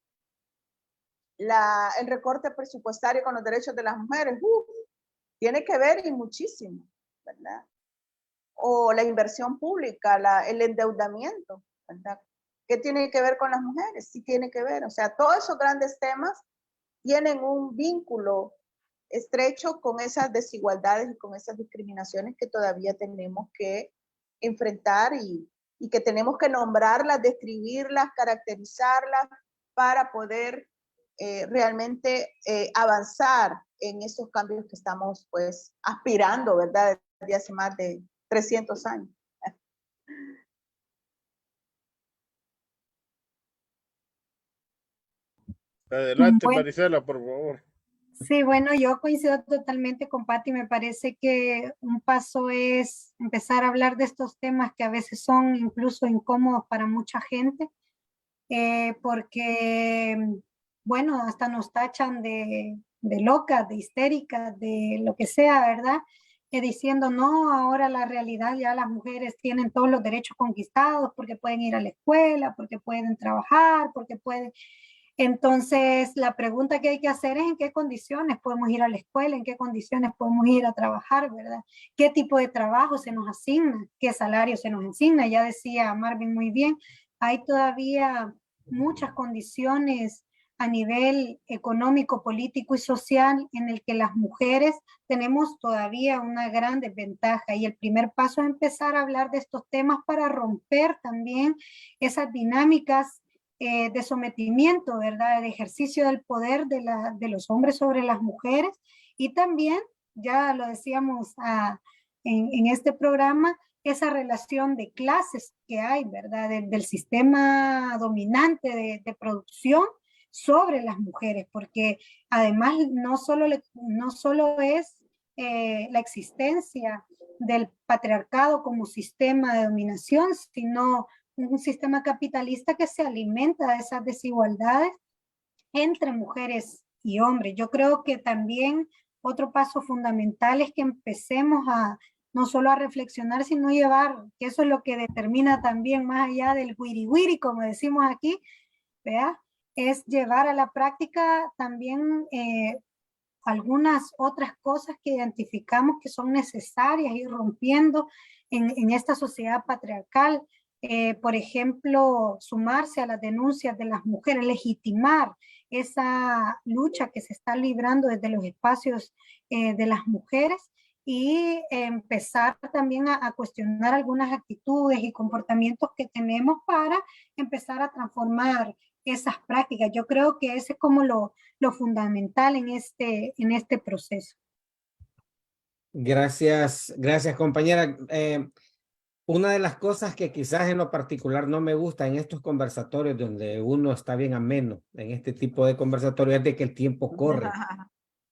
el recorte presupuestario con los derechos de las mujeres? Tiene que ver y muchísimo, ¿verdad? O la inversión pública, el endeudamiento, ¿verdad? ¿Qué tiene que ver con las mujeres? Sí tiene que ver. O sea, todos esos grandes temas tienen un vínculo estrecho con esas desigualdades y con esas discriminaciones que todavía tenemos que enfrentar y que tenemos que nombrarlas, describirlas, caracterizarlas para poder realmente avanzar en esos cambios que estamos pues aspirando, ¿verdad? Desde hace más de 300 años. Adelante, Bueno, Marisela, por favor. sí, bueno, yo coincido totalmente con Patti. Me parece que un paso es empezar a hablar de estos temas que a veces son incluso incómodos para mucha gente, porque, bueno, hasta nos tachan de locas, de histéricas, de lo que sea, ¿verdad? Diciendo, no, ahora la realidad ya las mujeres tienen todos los derechos conquistados porque pueden ir a la escuela, porque pueden trabajar, porque pueden... Entonces, la pregunta que hay que hacer es en qué condiciones podemos ir a la escuela, en qué condiciones podemos ir a trabajar, ¿verdad? ¿Qué tipo de trabajo se nos asigna? ¿Qué salario se nos asigna? Ya decía Marvin muy bien, hay todavía muchas condiciones a nivel económico, político y social en el que las mujeres tenemos todavía una gran desventaja y el primer paso es empezar a hablar de estos temas para romper también esas dinámicas de sometimiento, ¿verdad? De ejercicio del poder de los hombres sobre las mujeres y también, ya lo decíamos en este programa, esa relación de clases que hay, ¿verdad? Del sistema dominante de producción sobre las mujeres, porque además no solo es la existencia del patriarcado como sistema de dominación, sino un sistema capitalista que se alimenta de esas desigualdades entre mujeres y hombres. Yo creo que también otro paso fundamental es que empecemos a no solo a reflexionar, sino llevar, que eso es lo que determina también más allá del wiri wiri, como decimos aquí, ¿verdad? Es llevar a la práctica también algunas otras cosas que identificamos que son necesarias ir rompiendo en esta sociedad patriarcal. Por ejemplo, sumarse a las denuncias de las mujeres, legitimar esa lucha que se está librando desde los espacios de las mujeres y empezar también a cuestionar algunas actitudes y comportamientos que tenemos para empezar a transformar esas prácticas. Yo creo que ese es como lo fundamental en este proceso. Gracias, gracias compañera. Una de las cosas que quizás en lo particular no me gusta en estos conversatorios donde uno está bien ameno, en este tipo de conversatorios, es de que el tiempo corre.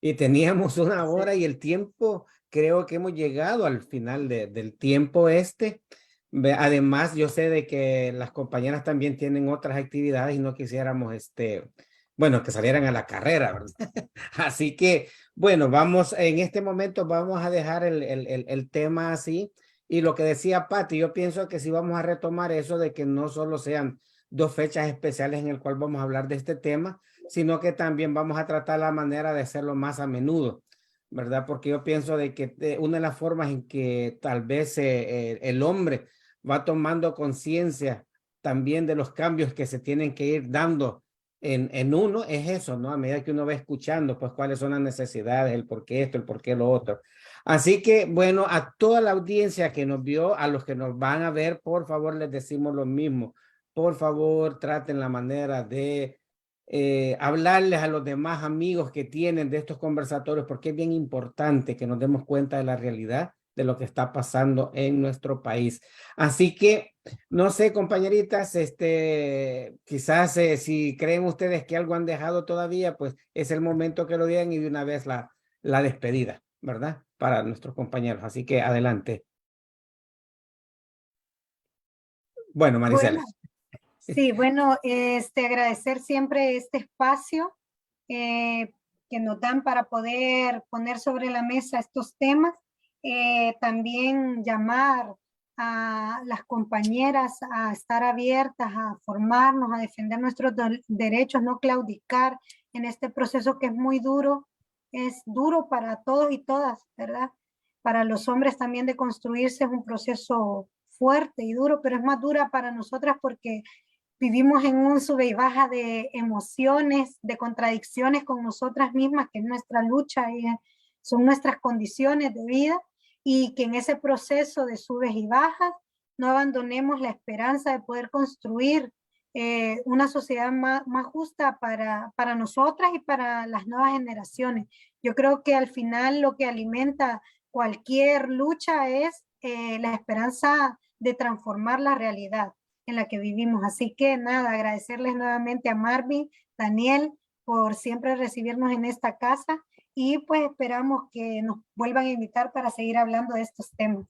y teníamos una Sí. hora y el tiempo, creo que hemos llegado al final del tiempo este. Además, yo sé de que las compañeras también tienen otras actividades y no quisiéramos, bueno, que salieran a la carrera, ¿verdad? Así que, bueno, vamos, en este momento vamos a dejar el tema así. Y lo que decía Pati, yo pienso que sí vamos a retomar eso de que no solo sean 2 fechas especiales en el cual vamos a hablar de este tema, sino que también vamos a tratar la manera de hacerlo más a menudo, ¿verdad? Porque yo pienso de que una de las formas en que tal vez el hombre va tomando conciencia también de los cambios que se tienen que ir dando en uno, es eso, ¿no? A medida que uno va escuchando, pues cuáles son las necesidades, el por qué esto, el por qué lo otro. Así que, bueno, a toda la audiencia que nos vio, a los que nos van a ver, por favor, les decimos lo mismo. Por favor, traten la manera de hablarles a los demás amigos que tienen de estos conversatorios, porque es bien importante que nos demos cuenta de la realidad de lo que está pasando en nuestro país. Así que, no sé, compañeritas, quizás si creen ustedes que algo han dejado todavía, pues es el momento que lo digan y de una vez la despedida, ¿verdad? Para nuestros compañeros. Así que adelante. Bueno, Marisela. Bueno, sí, bueno, agradecer siempre este espacio eh, que nos dan para poder poner sobre la mesa estos temas. También llamar a las compañeras a estar abiertas, a formarnos, a defender nuestros derechos, no claudicar en este proceso que es duro para todos y todas, ¿verdad? Para los hombres también de construirse es un proceso fuerte y duro, pero es más dura para nosotras porque vivimos en un sube y baja de emociones, de contradicciones con nosotras mismas, que es nuestra lucha y son nuestras condiciones de vida, y que en ese proceso de subes y bajas no abandonemos la esperanza de poder construir una sociedad más justa para nosotras y para las nuevas generaciones. Yo creo que al final lo que alimenta cualquier lucha es la esperanza de transformar la realidad en la que vivimos. Así que nada, agradecerles nuevamente a Marvin, Daniel, por siempre recibirnos en esta casa y pues esperamos que nos vuelvan a invitar para seguir hablando de estos temas.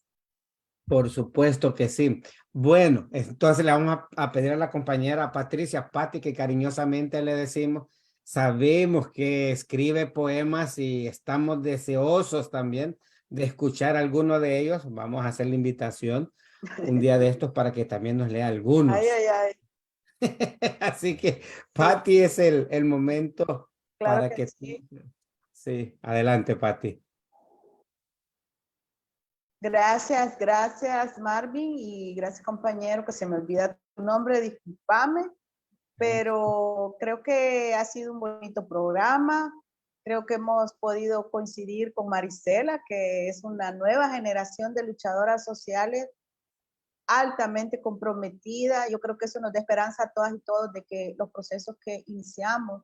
Por supuesto que sí. Bueno, entonces le vamos a pedir a la compañera Patricia, Patti, que cariñosamente le decimos, sabemos que escribe poemas y estamos deseosos también de escuchar alguno de ellos. Vamos a hacer la invitación un día de estos para que también nos lea algunos. Ay, ay, ay. Así que, Patti, es el momento Claro para que que... sí. Sí, adelante, Patti. Gracias, gracias Marvin y gracias compañero, que se me olvida tu nombre, discúlpame, pero creo que ha sido un bonito programa. Creo que hemos podido coincidir con Marisela, que es una nueva generación de luchadoras sociales altamente comprometida. Yo creo que eso nos da esperanza a todas y todos de que los procesos que iniciamos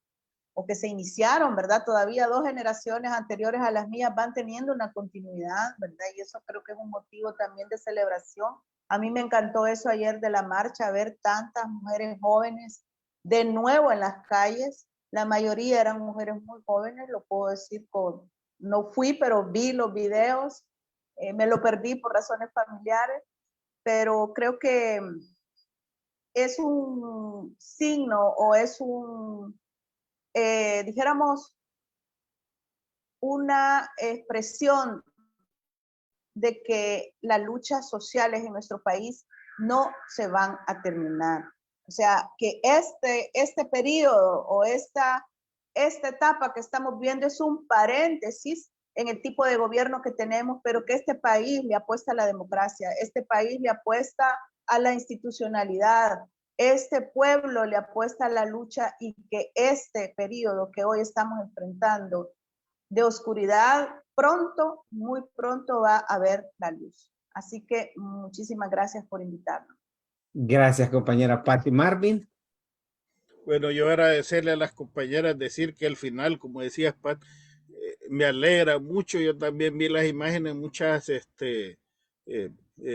o que se iniciaron, ¿verdad? Todavía 2 generaciones anteriores a las mías van teniendo una continuidad, ¿verdad? Y eso creo que es un motivo también de celebración. A mí me encantó eso ayer de la marcha, ver tantas mujeres jóvenes de nuevo en las calles. La mayoría eran mujeres muy jóvenes, lo puedo decir no fui, pero vi los videos, me lo perdí por razones familiares, pero creo que es un signo o es dijéramos, una expresión de que las luchas sociales en nuestro país no se van a terminar. O sea, que este periodo o esta etapa que estamos viendo es un paréntesis en el tipo de gobierno que tenemos, pero que este país le apuesta a la democracia, este país le apuesta a la institucionalidad, este pueblo le apuesta a la lucha, y que este periodo que hoy estamos enfrentando de oscuridad, pronto, muy pronto va a ver la luz. Así que muchísimas gracias por invitarnos. Gracias, compañera Patti. Marvin. Bueno, yo agradecerle a las compañeras, decir que al final, como decías, Pat, me alegra mucho. Yo también vi las imágenes, muchas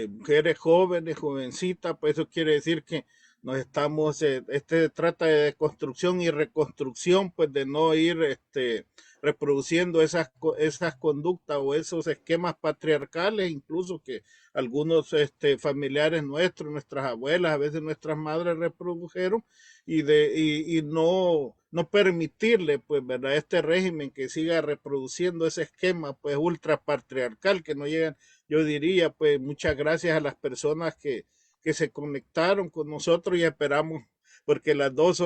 mujeres jóvenes, jovencitas, pues eso quiere decir que nos estamos, trata de construcción y reconstrucción, pues de no ir reproduciendo esas conductas o esos esquemas patriarcales, incluso que algunos familiares nuestros, nuestras abuelas, a veces nuestras madres reprodujeron, y no permitirle, pues, ¿verdad?, este régimen que siga reproduciendo ese esquema, pues, ultra patriarcal, que no llegan, yo diría, pues, muchas gracias a las personas que se conectaron con nosotros y esperamos, porque las dos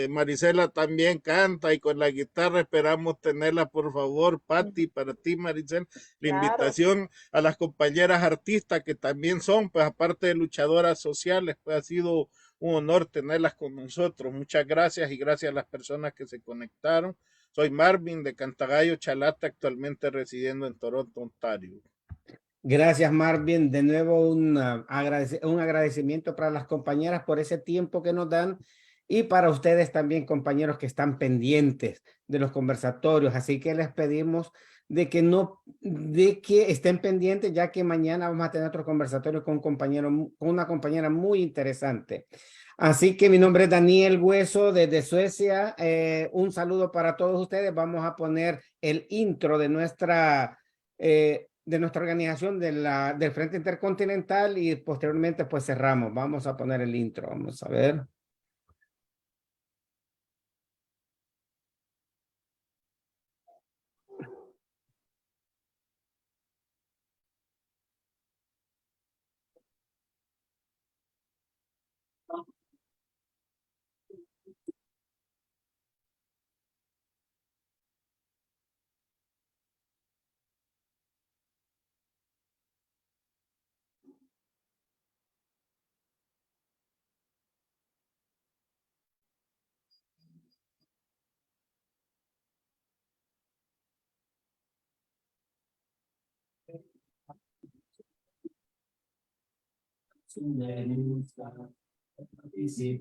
Marisela también canta y con la guitarra esperamos tenerla, por favor, Patti, para ti, Marisela, la Claro. invitación a las compañeras artistas que también son, pues, aparte de luchadoras sociales, pues, ha sido un honor tenerlas con nosotros. Muchas gracias y gracias a las personas que se conectaron. Soy Marvin de Cantagallo, Chalata, actualmente residiendo en Toronto, Ontario. Gracias, Marvin. De nuevo, un agradecimiento para las compañeras por ese tiempo que nos dan y para ustedes también, compañeros, que están pendientes de los conversatorios. Así que les pedimos de que estén pendientes, ya que mañana vamos a tener otro conversatorio con una compañera muy interesante. Así que mi nombre es Daniel Hueso desde Suecia. Un saludo para todos ustedes. Vamos a poner el intro de nuestra organización del Frente Intercontinental y posteriormente pues cerramos. Vamos a poner el intro. Vamos a ver. Sí,